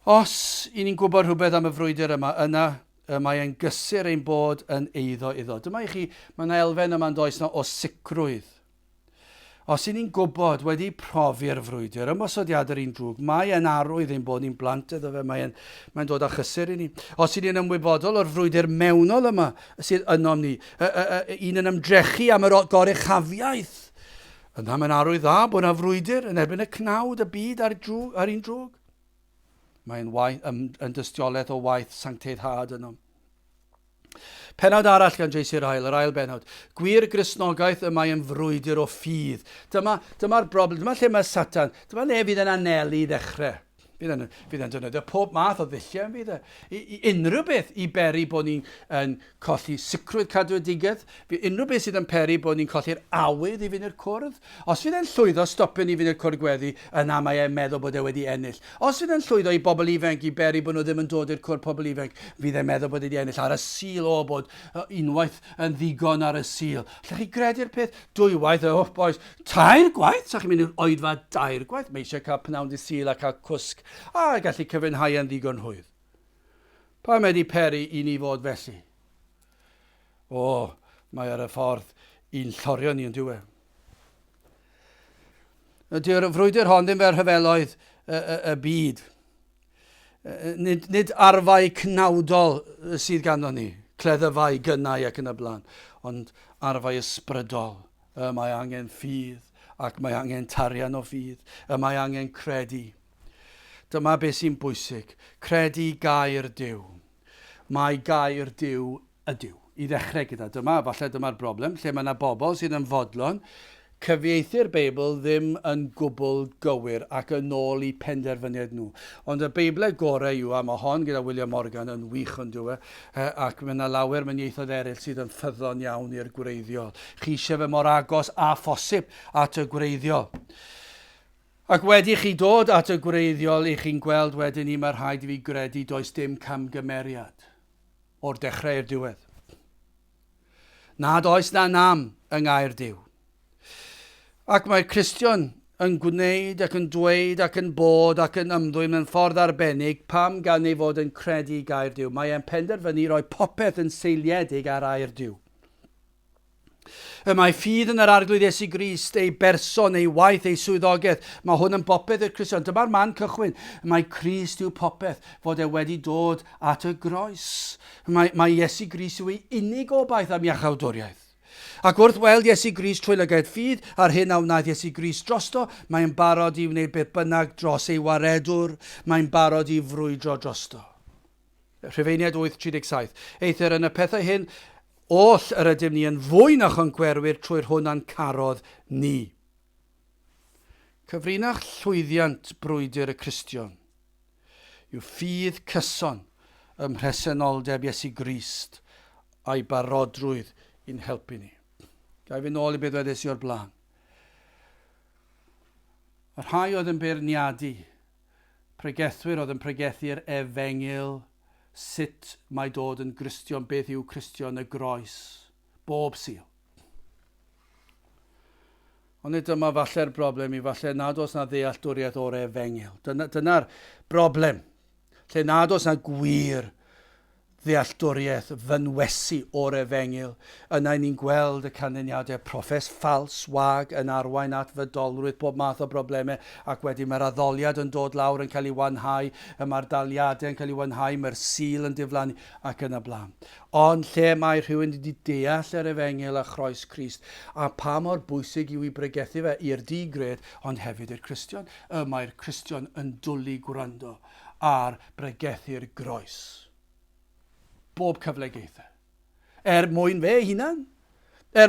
Os i ni'n gwybod rhywbeth am y frwydr yma, yna mae e'n gysur ein bod yn eiddo iddo. Dyma i chi, mae yna elfen yma'n does na o sicrwydd. Os i ni'n gwybod wedi profi'r frwydr, ymosodiadau'r un drwg, mae e'n arwydd ein bod ni'n blant iddo fe, mae'n dod â chysur i ni. Os i ni'n ymwybodol o'r frwydr mewnol yma sydd ynom ni, un yn ymdrechu am yr goruchafiaeth, yna mae'n arwydd dda bod yna frwydr yn erbyn y cnawd, y byd a'r un drwg. Mae'n dystiolaeth o waith sancteiddhad yno. Penawd arall gan JC yr ail benawd. Gwir Gristnogaeth y mae'n frwydr o ffydd. Dyma'r broblem, dyma lle mae Satan, dyma le fydd yn anelu i ddechrau. Fydd yn defnyddio pob math o ddilliau, fydd unrhyw beth i beri bod ni'n colli sicrwydd cadwedigaeth, unrhyw beth sydd yn peri bod ni'n colli'r awydd i fynd i'r cwrdd. Os fydd e'n llwyddo stopio ni fynd i'r cwrdd gweddi, yna mae e'n meddwl bod e wedi ennill. Os fydd e'n llwyddo i bobl ifanc i beri bod nhw ddim yn dod i'r cwrdd pobl ifanc, fydd e'n meddwl bod e wedi ennill ar y sil o bod unwaith yn ddigon ar y sil. Lle chi gredu'r peth? Dwywaith, boys, 2 gwaith? Sa chi'n mynd i'r oedfa 2 gwaith? Mae eisiau cael pnawn di sil a cael cwsg a gallu cyfynhau yn ddigon hwydd. Pa mae wedi peri i ni fod felly? Mae ar y ffordd i'n llorio ni yn diwedd. Ydy'r frwydr hon ddim fer rhyfeloedd y byd. Nid arfau cnawdol sydd ganddo ni, cleddyfau, gynnau ac yn y blaen, ond arfau ysbrydol. Mae angen ffydd ac mae angen tarian o ffydd. Mae angen credu. Dyma beth sy'n bwysig. Credu gair Duw. Mae gair Duw y Duw. I ddechrau gyda falle dyma'r broblem, lle mae yna bobl sydd yn fodlon, cyfieithu'r Beibl ddim yn gwbl gywir ac yn ôl i penderfyniad nhw. Ond y Beiblau gorau yw, a mae hon gyda William Morgan yn wych yn diwy, ac mae yna lawer mewn ieithoedd eraill sydd yn ffyddlon iawn i'r gwreiddiol. Chi eisiau fe mor agos a phosib at y gwreiddiol. Ac wedi chi dod at y gwreiddiol, i chi'n gweld wedyn ni mae'r rhaid i fi gredu does dim camgymeriad o'r dechrau i'r diwedd. Nad oes na nam yng ngair Duw. Ac mae'r Cristion yn gwneud ac yn dweud ac yn bod ac yn ymddwyn mewn ffordd arbennig pam gan ei fod yn credu gair Duw. Mae e'n penderfynu roi popeth yn seiliedig ar air Duw. Mae ffydd yn yr arglwydd Iesu Grist, ei berson, ei waith, ei swyddogaeth. Mae hwn yn popeth i'r Cristion. Dyma'r man cychwyn. Mae Crist yw popeth fod e wedi dod at y groes. Mae Iesu Grist yw ei unig obaith am iachawdwriaeth. Ac wrth weld Iesu Grist trwy lygaid ffydd a'r hyn a wnaeth Iesu Grist drosto, mae'n barod i wneud beth bynnag dros ei waredwr, mae'n barod i frwydro drosto. Rhufeiniad 8:37. Eithir yn y pethau hyn, oll yr ydym ni yn fwy na chyncwerwyr trwy'r hwnna'n carodd ni. Cyfrinach llwyddiant brwydr y Cristion yw ffydd cyson ym mhresenoldeb Iesu Grist a'i barodrwydd i'n helpu ni. Gai fi nôl i beth wedais i o'r blaen. Y rhai oedd yn beirniadu, pregethwyr oedd yn pregethu'r Efengyl, sut mae dod yn Gristion, beth yw Cristion y groes, bob sil. Ond dyma falle'r broblem i, falle nad oes na ddealltwriaeth o'r Efengyl. Dyna'r broblem, lle nad oes na gwir ddealltwriaeth fynwesu o'r Efengyl. Yna ni'n gweld y canlyniadau proffes ffals, wag yn arwain at fydolrwydd, bob math o broblemau, ac wedyn mae'r addoliad yn dod lawr yn cael ei wanhau, mae'r daliadau yn cael ei wanhau, mae'r sil yn diflannu ac yn y blaen. Ond lle mae rhywun wedi deall yr Efengyl a chroes Crist, a pa mor bwysig yw i bregethu fe i'r digred, ond hefyd i'r Cristion. Mae'r Cristion yn dwlu gwrando ar bregethu'r groes. Bob cyflegaethau. Mwyn fe hunan,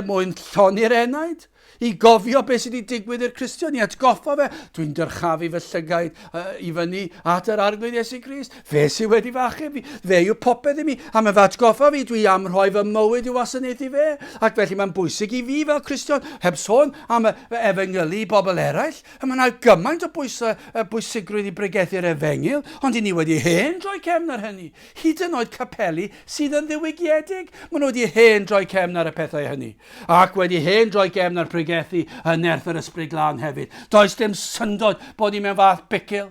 mwyn lloni'r enaid, i gofio beth sydd wedi digwydd i'r Cristion, i atgoffa fe. Dwi'n dyrchafu fy llygaid i fyny at yr arglwydd Iesu Grist. Fe sydd wedi fachu fi, fe yw popeth i mi, a mae fe atgoffa fi, dwi am rhoi fy mywyd i wasanaethu fe, ac felly mae'n bwysig i fi fel Cristion, heb sôn am efengylu bobl eraill, a mae yna gymaint o bwysigrwydd i bregethu'r Efengyl, ond i ni wedi hen droi cefn ar hynny. Hyd yn oed capeli sydd yn ddiwygiedig, maen nhw wedi hen droi cefn ar y pethau hynny, ac wedi hen droi cefn ar bregethu yn nerth yr ysbryd glân hefyd. Does dim syndod bod ni mewn fath bicil.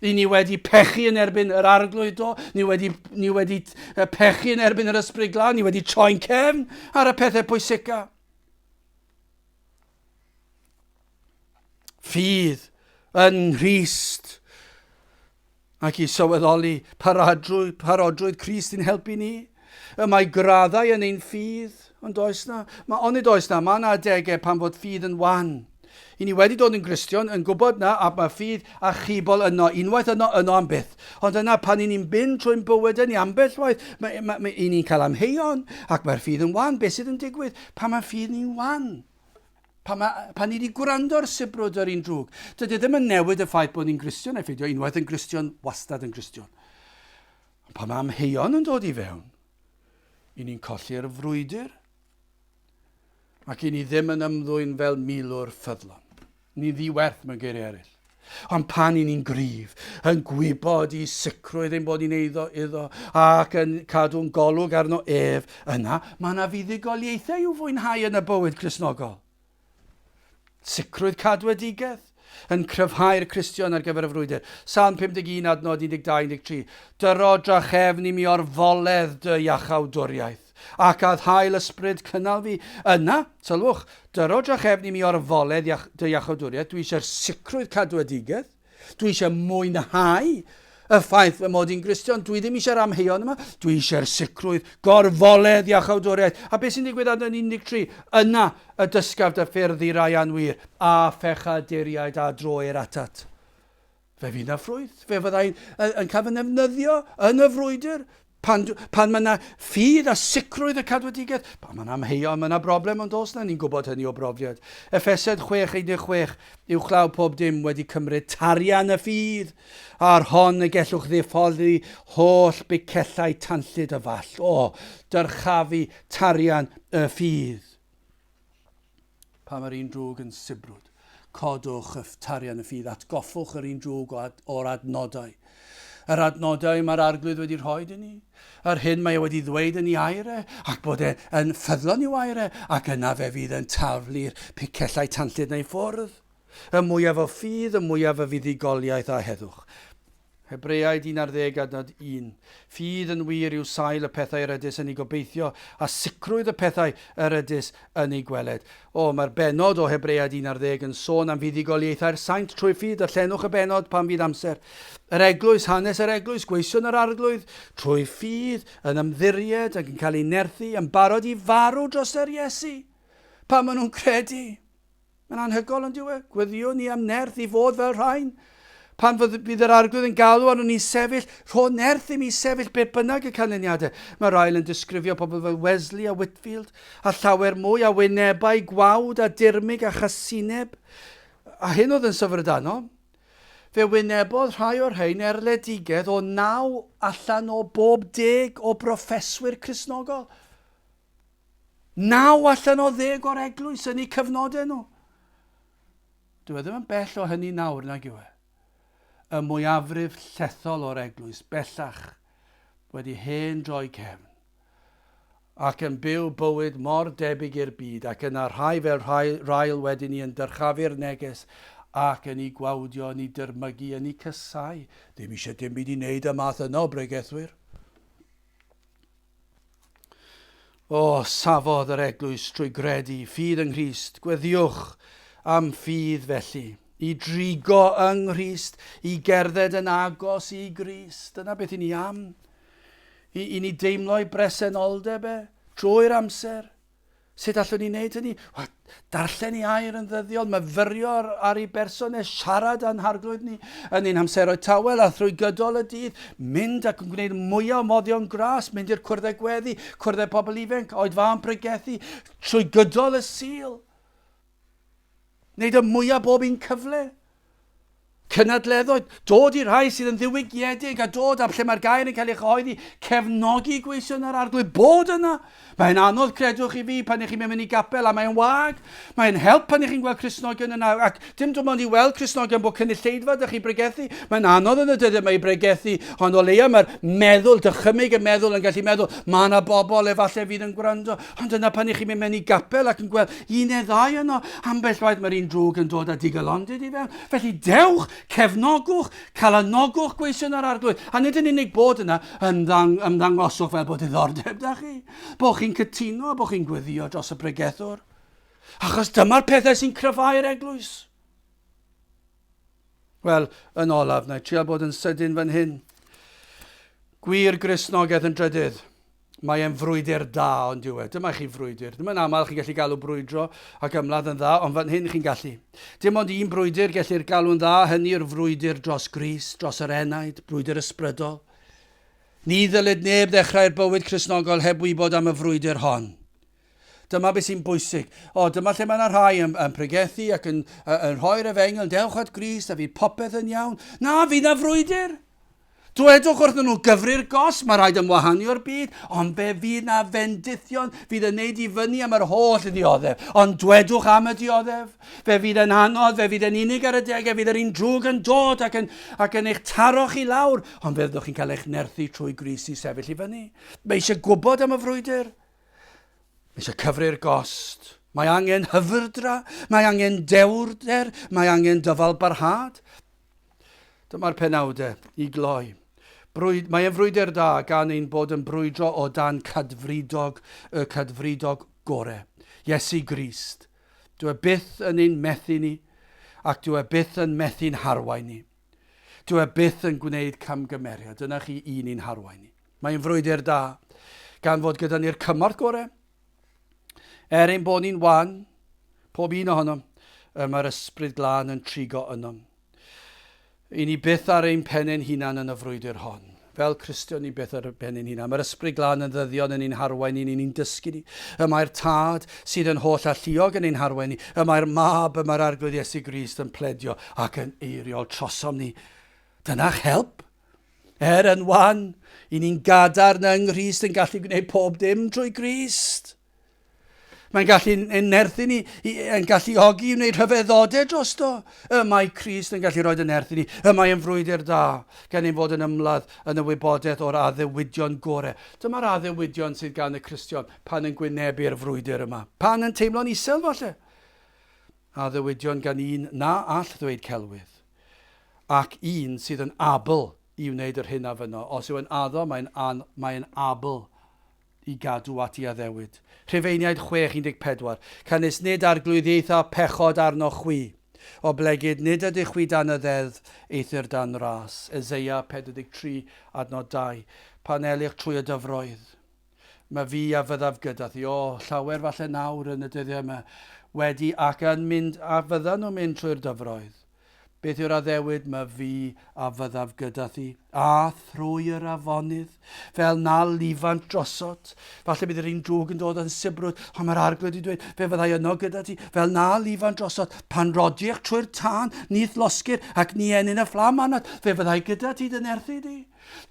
Ni wedi pechu yn erbyn yr arglwydd do, ni wedi pechu yn erbyn yr ysbryd glân, ni wedi troi'n cefn ar y pethau pwysica. Ffydd yn Nghrist ac i sylweddoli parodrwydd Crist yn helpu ni. Mae graddau yn ein ffydd. Ond oes na, mae yna adegau pan fod ffydd yn wan. I ni wedi dod yn Gristion, yn gwybod na, a mae ffydd a chibol yno, unwaith yno am byth. Ond yna pan ni'n mynd trwy'n bywyd ni ambell waith, i ni'n cael amheuon, ac mae'r ffydd yn wan. Beth sydd yn digwydd? Pan mae ffydd ni'n wan. Pan ni wedi gwrando'r sibrwd yr un drwg. Dydy ddim yn newid y ffaith bod ni'n Gristion, effeithio, unwaith yn Gristion, wastad yn Gristion. Pan mae amheuon yn dod i fewn, i ni'n colli'r frwydr, ac i ni ddim yn ymddwyn fel milwr ffyddlon. Ni'n ddiwerth mewn geiriau eraill. Ond pan i ni'n gryf, yn gwybod i sicrwydd ein bod ni'n iddo, ac yn cadw'n golwg arno yna, mae yna fuddugoliaethau i'w fwynhau yn y bywyd Cristnogol. Sicrwydd cadwedigaeth, yn cryfhau'r Cristion ar gyfer y frwydr. Psalm 51, adnod 12-13. Dyro drachefn i mi o'r foledd dy iachawdwriaeth. ac a hael ysbryd cynnal fi. Yna, sylwch, dyro drachefni mi o'r foledd dy iachawdwriaeth, dwi eisiau'r sicrwydd cadwadigedd, dwi eisiau mwynhau y ffaith fy mod i'n Gristion, dwi ddim eisiau'r amheuon yma, dwi eisiau'r sicrwydd, gorfoledd iachawdwriaeth. A beth sy'n digwydd yn 13? Yna y dysgaf dy ffyrdd i rai anwyr, a phechaduriaid a droi'r atat. Fe fydd na ffrwydd, fe fyddai'n yn cael fy nefnyddio yn y frwydr, pan mae yna ffydd a sicrwydd y cadwadigedd, pan mae yna amheuon, mae yna broblem ond os na, ni'n gwybod hynny o brofiad. Efesed 6:16, uwchlaw pob dim wedi cymryd tarian y ffydd, a'r hon y gellwch ddiffoddi holl bicellau tanllid y fall. O, dyrchafu tarian y ffydd. Pa mae'r un drwg yn sibrwd, codwch y tarian y ffydd, atgoffwch yr un drwg o'r adnodau. Yr adnodau mae'r arglwydd wedi rhoi i ni. Yr hyn mae wedi ddweud yn ei aire, ac bod e'n ffyddlon i'w aire, ac yna fe fydd yn taflu'r picellau tanllid neu ffwrdd. Y mwyaf o ffydd, y mwyaf o fuddugoliaeth a heddwch. Hebreaid 11:1. Ffydd yn wir yw sail y pethau yrydus yn ei gobeithio, a sicrwydd y pethau yrydus yn ei gweled. Mae'r benod o Hebreaid 11 yn sôn am fuddugoliaethau'r saint trwy ffydd, a llenwch y benod pan fydd amser. Yr eglwys, hanes yr eglwys, gweision yr arglwydd, trwy ffydd, yn ymddiried ac yn cael ei nerthu, yn barod i farw dros yr Iesu. Pan maen nhw'n credu. Mae'n anhygol yn diwedd. Gwyddiwn ni am nerth i fod fel rhain. Pan fydd yr arglwydd yn galw arno ni sefyll, rho nerth i mi sefyll beth bynnag y canlyniadau. Mae'r ail yn disgrifio pobl fel Wesley a Whitfield, a llawer mwy a wynebau gwawd a dirmig a chasineb. A hyn oedd yn syfrdanol. Fe wynebodd rhai o'r rhain erledigedd o 9 allan o bob 10 o broffeswyr Cristnogol. 9 allan o 10 o'r eglwys yn eu cyfnodau nhw. Dwi ddim yn bell o hynny nawr nag yw e. Y mwyafrif llethol o'r eglwys, bellach, wedi hen droi cefn, ac yn byw bywyd mor debyg i'r byd, ac yna rhai fel rael wedyn ni yn dyrchafu'r neges, ac yn ei gwawdio, yn ei dyrmygu, yn ei cysau. Ddim eisiau dim byd i wneud y math yno, bregethwyr. Safodd yr eglwys trwy gredu, ffydd yng Nghrist, gweddiwch am ffydd felly. I drigo yng Nghrist, i gerdded yn agos i Grist. Dyna beth i ni am. I ni deimlo'i bresenoldeb trwy'r amser. Sut allwn ni wneud hynny? Darllen i air yn ddyddiol, myfyrio ar ei berson siarad a'n harglwydd ni yn ein amseroedd tawel a thrwy gydol y dydd, mynd ac yn gwneud mwyaf o moddion gras, mynd i'r cwrddau gweddi, cwrddau pobl ifanc, oedfa'n pregethu, trwy gydol y Sul. Wneud y mwyaf bob un cyfle. Cynadleddoedd, dod i'r rhai sydd yn ddiwygiedig a dod am lle mae'r gair yn cael ei chyhoeddi, cefnogi gweision yr arglwydd, bod yna. Mae'n anodd credwch i fi pan ych chi'n mynd i Nghapel a mae'n wag. Mae'n help pan ych chi'n gweld Cristnogion yna. Ac dim dim ond i weld Cristnogion bod cynulleidfa ydych chi'n bregethu. Mae'n anodd yn y dydau mae i bregethu, ond o leia mae'r meddwl, dychymyg y meddwl yn gallu meddwl, mae yna bobl efallai fydd yn gwrando. Ond yna pan ych chi'n mynd i Nghapel ac yn gweld un neu ddau yno, ambell waith mae'r un drwg yn dod â digolondid i fewn. Felly dewch, cefnogwch, calanogwch gweision yr arglwydd. A nid yn unig bod yna ymddangoswch fel bod diddordeb da chi. Bo chi'n cytuno, bo chi'n gweddio dros y bregethwr. Achos dyma'r pethau sy'n cryfau'r eglwys. Wel, yn olaf, na i trial bod yn sydyn fan hyn. Gwir Gristnogaeth yn drydydd. Mae e'n frwydr da ond diwedd. Dyma chi frwydr. Dyma'n aml chi'n gallu galw brwydro ac ymladd yn dda, ond fan hyn chi'n gallu. Dim ond un brwydr gellir galw'n dda, hynny'r frwydr dros Gris, dros yr enaid, brwydr ysbrydol. Ni ddylid neb ddechrau'r bywyd Cristnogol heb wybod am y frwydr hon. Dyma beth sy'n bwysig. Dyma lle mae yna rhai yn pregethu ac yn rhoi'r Efengyl, dewch at Gris a fydd popeth yn iawn. Na, fydd na frwydr. Dwedwch wrth nhw gyfri'r gos, mae rhaid ymwahanio'r byd, ond fe fydd na fendithion, fydd yn neud i fyny am yr holl ddioddef. Ond dwedwch am y dioddef, fe fydd yn anodd, fe fydd yn unig ar y degau, fydd yr un drwg yn dod ac yn eich taro chi lawr, ond fe fyddwch chi'n cael eich nerthu trwy Gris i sefyll i fyny. Mae eisiau gwybod am y frwydr, mae eisiau cyfri'r gost, mae angen hyfrdra, mae angen dewrder, mae angen dyfal barhad. Dyma'r penawdau i gloi. Mae e'n frwydr da gan ein bod yn brwydro o dan cadfridog gore. Iesu Grist. Dwi byth yn ein methu ni, ac dwi byth yn methu'n harwain ni. Dwi byth yn gwneud camgymeriad. Dyna chi un i'n harwain ni. Mae'n frwydr da gan fod gyda ni'r cymorth gore. Ein bod ni'n wan, pob un ohonom, mae'r ysbryd glân yn trigo ynom. I ni byth ar ein penyn hunan yn y frwydr hon. Fel Cristion ni byth ar y penyn hunan. Mae'r ysbryd glân yn ddyddion yn ein harwain ni, ni'n dysgu ni. Mae'r tad sydd yn holl alluog yn ein harwain ni. Mae'r mab, mae'r arglwydd Iesu Grist yn pledio ac yn eiriol trosom ni. Dyna'ch help. Yn wan, i ni'n gadarn yng Nghrist yn gallu gwneud pob dim drwy Grist. Mae'n gallu enerthu ni, yn gallu ogi i wneud rhyfeddodau drosto. Mae Crist yn gallu roed yn nerthu ni. Mae'n frwydr da, gan ein fod yn ymladd yn y wybodaeth o'r addewidion gore. Dyma'r addewidion sydd gan y Cristion pan yn gwynebu'r frwydr yma. Pan yn teimlo'n isel falle. Addewidion gan un na all ddweud celwydd. Ac un sydd yn abl i wneud yr hyn af yno. Os yw yn addo, mae'n abl i gadw at i addewid. Rhufeiniaid 6:14. Cynnes nid arglwyddiaetha pechod arno chwi. O blegyd nid ydych chwi dan y ddedd eithir dan ras. Eseia 43:2. Pan eli'ch trwy y dyfroedd. Mae fi a fyddaf gyda thi. O, llawer falle nawr yn y dyddiau yma. Wedi ac yn mynd a fyddan nhw'n mynd trwy'r dyfroedd. Beth yw'r addewid? Mae fi a fyddaf gyda thi. A thrwy'r afonydd, fel na lifant drosod. Falle bydd yr un drwg yn dod yn sibrwd, ond mae'r arglwydd i dweud, fe fyddai yno gyda ti, fel na lifant drosod. Pan rodi'ch trwy'r tân, nith losgyr ac ni enyn y fflam anad, fe fyddai gyda ti dy nerthu di.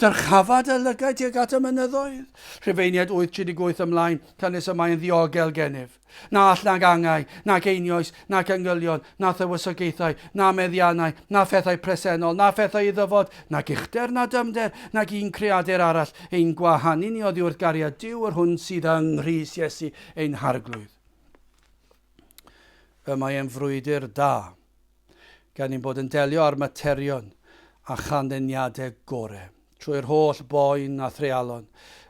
Dyrchafad y lygau tuag at y mynyddoedd. Rhufeiniad 8:38 ymlaen, cynnes y mae'n ddiogel gennyf. Na all nag angau, nag einioes, nag yngylion, na thywysogaethau, na meddiannau, na phethau presennol, na phethau iddyfod, nag uchder na dymder, nag un creadur arall, ein gwahanu ni oddi wrth gariad Duw yr hwn sydd yng Nghrist Iesu ein harglwydd. Mae'n frwydr da, gan ein bod yn delio ar materion a chanlyniadau gore. Trwy'r holl boen a threalon,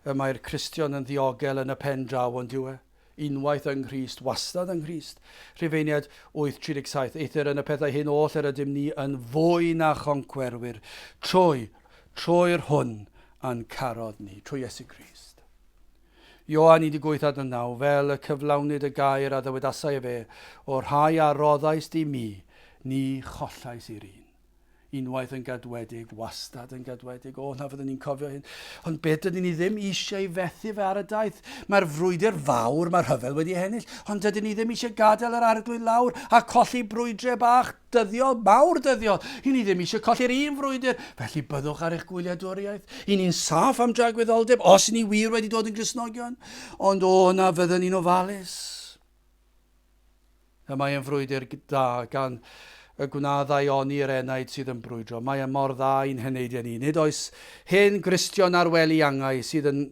mae'r Cristion yn ddiogel yn y pen draw ond diwe. Unwaith yng Nghrist, wastad yng Nghrist. Rhufeiniad 8:37. Eithir yn y pethau hyn oll yr ydym ni yn fwy na choncwerwyr. Trwy'r hwn a'n carodd ni. Trwy Iesu Grist. Ioan 1:8-9. Fel y cyflawnyd y gair a ddywedasau fe, o'r rhai a roddais di mi, ni chollais i'r un. Unwaith yn gadwedig, wastad yn gadwedig. O, na fyddwn ni'n cofio hyn. Ond beth dydyn ni ddim eisiau fethu fe ar y daith. Mae'r frwydr fawr, mae'r rhyfel wedi hennill. Ond dydyn ni ddim eisiau gadael yr arglwydd lawr a colli brwydrau bach dyddiol, mawr dyddiol. I ni ddim eisiau colli'r un frwydr. Felly byddwch ar eich gwyliadwriaeth. I ni'n saff am dragwyddoldeb, os ni wir wedi dod yn Gristnogion. Ond o, na fyddwn ni'n ofalus. Mae'n frwydr da gan y gwnaddau oni'r enaid sydd yn brwydro. Mae mor dda i'n heneidiau ni. Nid oes hyn Gristion ar wely angau sydd yn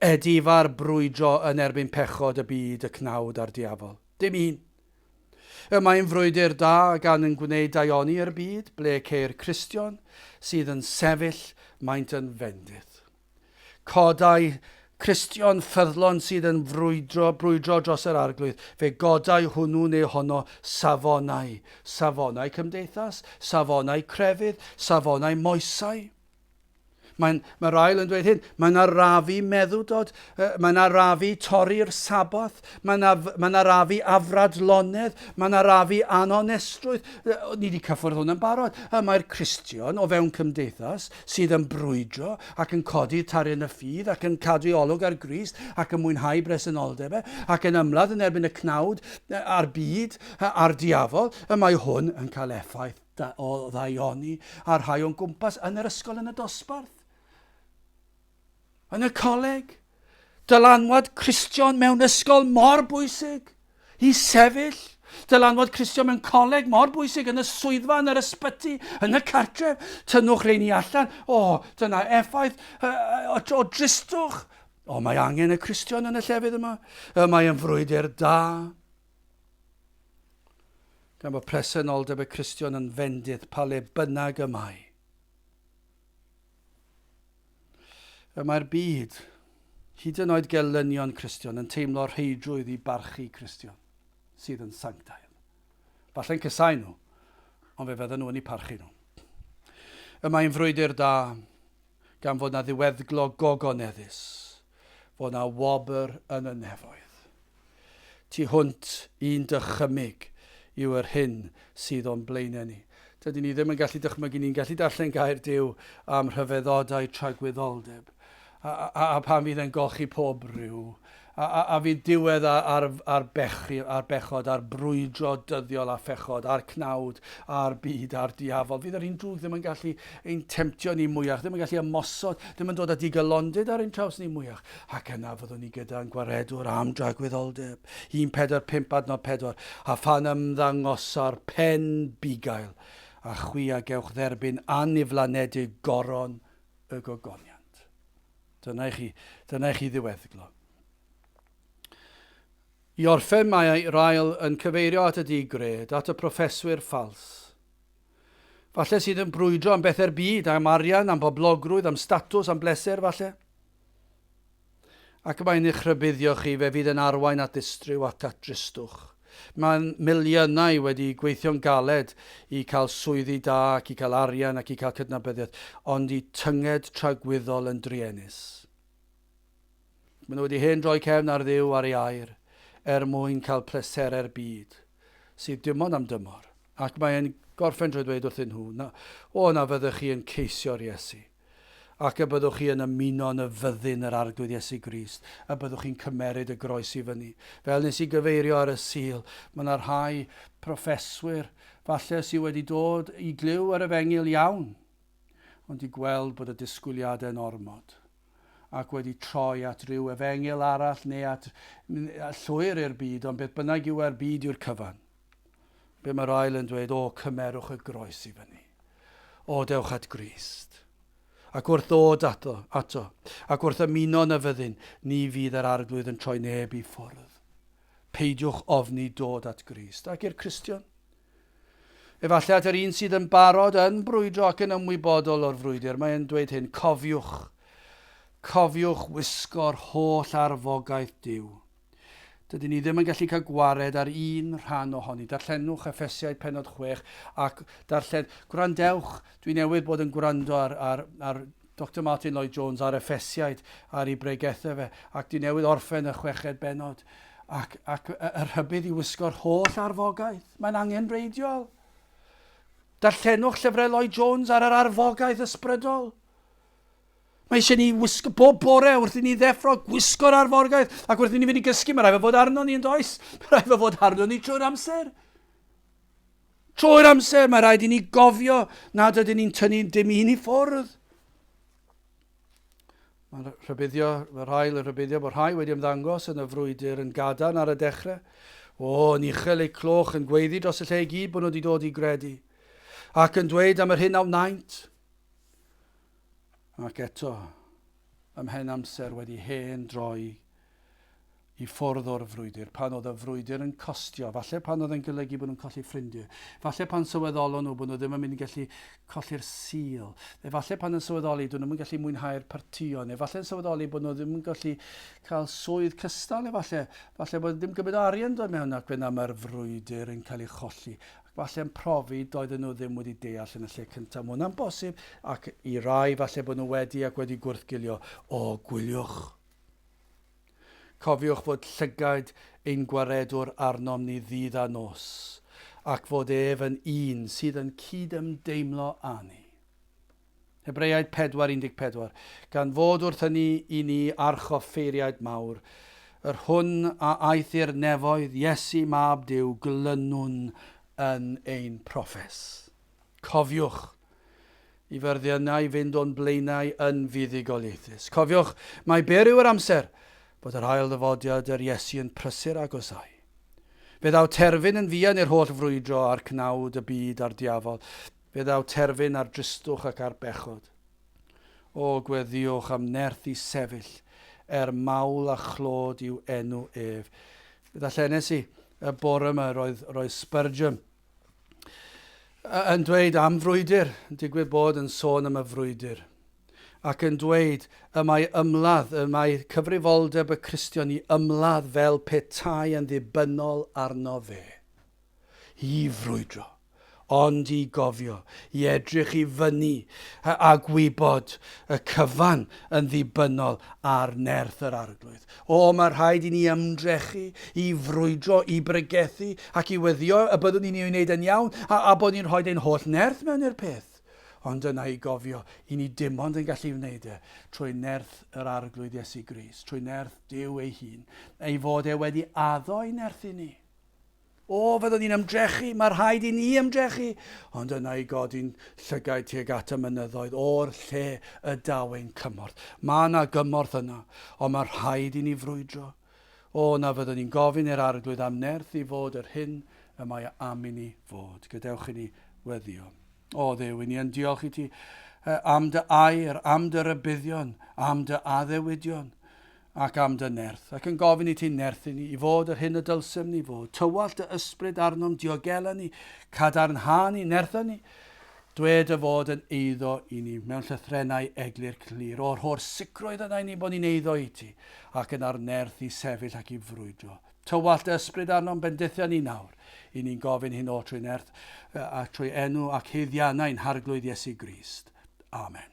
edifa'r brwydro yn erbyn pechod y byd, y cnawd a'r diafol. Dim un. Mae'n frwydr da gan yn gwneud daioni'r byd, ble ceir Cristion sydd yn sefyll maent yn fendydd. Codau Cristion ffyddlon sydd yn brwydro dros yr arglwydd, fe godau hwnnw neu honno safonau. Safonau cymdeithas, safonau crefydd, safonau moesau. Mae'r ail yn dweud hyn, mae'n arafu meddwdod, mae'n arafu torri'r saboth, mae'n arafu afradlonedd, mae'n arafu anonestrwydd. Ni wedi cyffwrdd hwn yn barod. Mae'r Cristion o fewn cymdeithas sydd yn brwydro ac yn codi tarian y ffydd ac yn cadw olwg ar Grist ac yn mwynhau bresenoldebau ac yn ymladd yn erbyn y cnawd a'r byd a'r diafol. Mae hwn yn cael effaith o ddaioni a'r rhai o'n gwmpas yn yr ysgol yn y dosbarth. Yn y coleg, dylanwad Cristion mewn ysgol mor bwysig i sefyll. Dylanwad Cristion mewn coleg mor bwysig yn y swyddfa, yn yr ysbyty, yn y cartref. Tynnwch rheini allan. O, dyna effaith o dristwch. O, mae angen y Cristion yn y llefydd yma. Mae'n frwydr da. Gan bod presenoldeb y Cristion yn fendydd pa le bynnag y mae. Mae'r byd, hyd yn oed gelynion Cristion, yn teimlo rheidrwydd i barchu Cristion sydd yn sanctaidd. Falle'n cysau nhw, ond fe fydden nhw yn eu parchu nhw. Mae'n frwydr da, gan fod na ddiweddglo gogoneddus, fod na wobr yn y nefoedd. Tu hwnt un dychymyg yw yr hyn sydd o'n blaenau ni. Dydyn ni ddim yn gallu dychmygu, ni'n gallu darllen gair Duw am rhyfeddodau tragwyddoldeb. A pan fydd e'n golchi pob ryw. A fydd diwedd ar bechod, ar brwydro dyddiol a phechod, a'r cnawd, a'r byd, a'r diafol. Fydd yr un drwg ddim yn gallu ein temtio ni mwyach, ddim yn gallu ymosod, ddim yn dod â digolondyd ar ein traws ni mwyach. Ac yna fyddwn ni gyda'n gwaredwr am dragwyddoldeb. 1:4-4, a phan ymddangosa'r pen bugail, a chwi a gewch dderbyn aniflanedig goron y gogoniant. Dyna i chi ddiweddglo. I orffen mae Rael yn cyfeirio at y digred, at y proffeswyr ffals. Falle sydd yn brwydro am bethau'r byd, am arian, am boblogrwydd, am statws, am bleser falle. Ac mae'n eich rhybuddio chi fe fydd yn arwain at ddistriw ac at dristwch. Mae'n miliynau wedi gweithio'n galed i cael swyddi da ac i cael arian ac i cael cydnabyddiaeth, ond i tynged tragwyddol yn driennus. Maen nhw wedi hen droi cefn ar Dduw ar ei air, mwyn cael pleserau'r byd, sydd dim ond am dymor. Ac mae'n gorffen drwy dweud wrthyn nhw, na fyddwch chi yn ceisio'r Iesu, ac y byddwch chi yn ymuno yn y fyddin yr arglwydd Iesu Grist, a byddwch chi'n cymeryd y groes i fyny. Fel nes i gyfeirio ar y sil, mae yna rhai proffeswyr, falle sydd wedi dod i glyw ar Efengyl iawn, ond i gweld bod y disgwyliadau'n ormod, ac wedi troi at ryw Efengyl arall neu at llwyr i'r byd, ond beth bynnag yw'r byd yw'r cyfan. Be mae'r ail yn dweud, cymerwch y groes i fyny. Dewch at Grist. Ac wrth ddod ato, ac wrth ymuno yn y fyddin, ni fydd yr arglwydd yn troi neb i ffwrdd. Peidiwch ofni dod at Grist. Ac i'r Cristion. Efallai at yr un sydd yn barod yn brwydro ac yn ymwybodol o'r frwydr, mae'n dweud hyn, cofiwch wisgo'r holl arfogaeth Duw. Dydyn ni ddim yn gallu cael gwared ar un rhan ohoni. Darllenwch Effesiaid pennod 6 ac gwrandewch, dwi newydd bod yn gwrando ar Dr Martin Lloyd-Jones ar Effesiaid ar ei bregethau fe, ac dwi newydd orffen y 6 bennod. Ac y rhybydd i wisgo'r holl arfogaeth. Mae'n angenreidiol. Darllenwch llyfrau Lloyd-Jones ar yr arfogaeth ysbrydol. Mae eisiau ni wisgo bob bore wrth i ni ddeffro gwisgo'r arforgaeth ac wrth i ni fynd i gysgu, mae rai fe fod arno ni yn does. Mae rai fe fod arno ni trwy'r amser. Trwy'r amser mae rhaid i ni gofio nad ydyn ni'n tynnu dim un i ffwrdd. Mae'r rhybuddio bod rhai wedi ymddangos yn y frwydr yn gadarn ar y dechrau. Yn uchel eu cloch yn gweiddi dros y lle i gyd bod nhw wedi dod i gredu. Ac yn dweud am yr hyn awn naint. Ac eto, ymhen amser wedi hen droi i ffwrdd o'r frwydr, pan oedd y frwydr yn costio, falle pan oedd yn golygu bod nhw'n colli ffrindiau, falle pan sylweddolon nhw bod nhw ddim yn mynd i gallu colli'r sil, falle pan yn sylweddoli bod nhw'n mynd gallu mwynhau'r partïo, neu falle yn sylweddoli bod nhw ddim yn gallu cael swydd cystal, neu falle bod ddim gymaint o arian dod mewn ac fe mae'r frwydr yn cael ei cholli. Falle yn profi doedden nhw ddim wedi deall yn y lle cyntaf. Mae hwnna'n bosib ac i rai falle bod nhw wedi gwrthgilio. Gwyliwch. Cofiwch fod llygaid ein gwaredwr arnom ni ddydd a nos ac fod ef yn un sydd yn cydymdeimlo â ni. Hebreaid 4:14. Gan fod wrth hynny i ni archoffeiriaid mawr, yr hwn a aeth i'r nefoedd Iesu mab Duw glynwn yn ein proffes. Cofiwch i ferddiannau fynd o'n blaenau yn fuddigoliaethus. Cofiwch, mae byr yw'r amser bod yr ail ddyfodiad yr Iesu yn prysur agosau. Fe ddaw terfyn yn fuan i'r holl frwydro a'r cnawd y byd a'r diafol. Fe ddaw terfyn ar dristwch ac ar bechod. Gweddiwch am nerth i sefyll, mawl a chlod yw enw ef. Ddarllenes i y bore yma roedd Spurgeon yn dweud am frwydr, yn digwydd bod yn sôn am y frwydr. ac yn dweud y mae ymladd, y mae cyfrifoldeb y Cristion i ymladd fel petai yn ddibynnol arno fe. I frwydro, ond i gofio, i edrych i fyny a gwybod y cyfan yn ddibynnol ar nerth yr arglwydd. Mae rhaid i ni ymdrechu, i frwydro, i bregethu ac i weddio y byddwn ni'n ei wneud yn iawn a bod ni'n rhoi ein holl nerth mewn i'r peth. Ond yna i gofio, i ni dim ond yn gallu wneud trwy nerth yr arglwydd Iesu Grist, trwy nerth Duw ei hun, ei fod wedi addo i nerth i ni. Fyddwn ni'n ymdrechu, mae rhaid i ni ymdrechu, ond yna i godi'n llygaid tuag at y mynyddoedd o'r lle y dawen cymorth. Mae yna gymorth yna, ond mae rhaid i ni frwydro. Na fyddwn ni'n gofyn i'r arglwydd am nerth i fod yr hyn y mae am i ni fod. Gadewch i ni weddio. Dduw, i ni yn diolch i ti am dy air, am dy rybuddion, am dy addewidion ac am dy nerth. Ac yn gofyn i ti nerth i ni, i fod yr hyn y dylsem ni fod. Tywallt dy ysbryd arnom, diogela ni, cadarnhau ni, nertha ni. Dwed y fod yn eiddo i ni mewn llythrennau eglur clir. O'r holl sicrwydd yna i ni bod ni'n eiddo i ti ac yn ar nerth i sefyll ac i frwydro. Tywallt dy ysbryd arnom, bendithia ni nawr. I ni'n gofyn hyn o trwy nerth a trwy enw ac haeddiannau'n harglwydd Iesu Grist. Amen.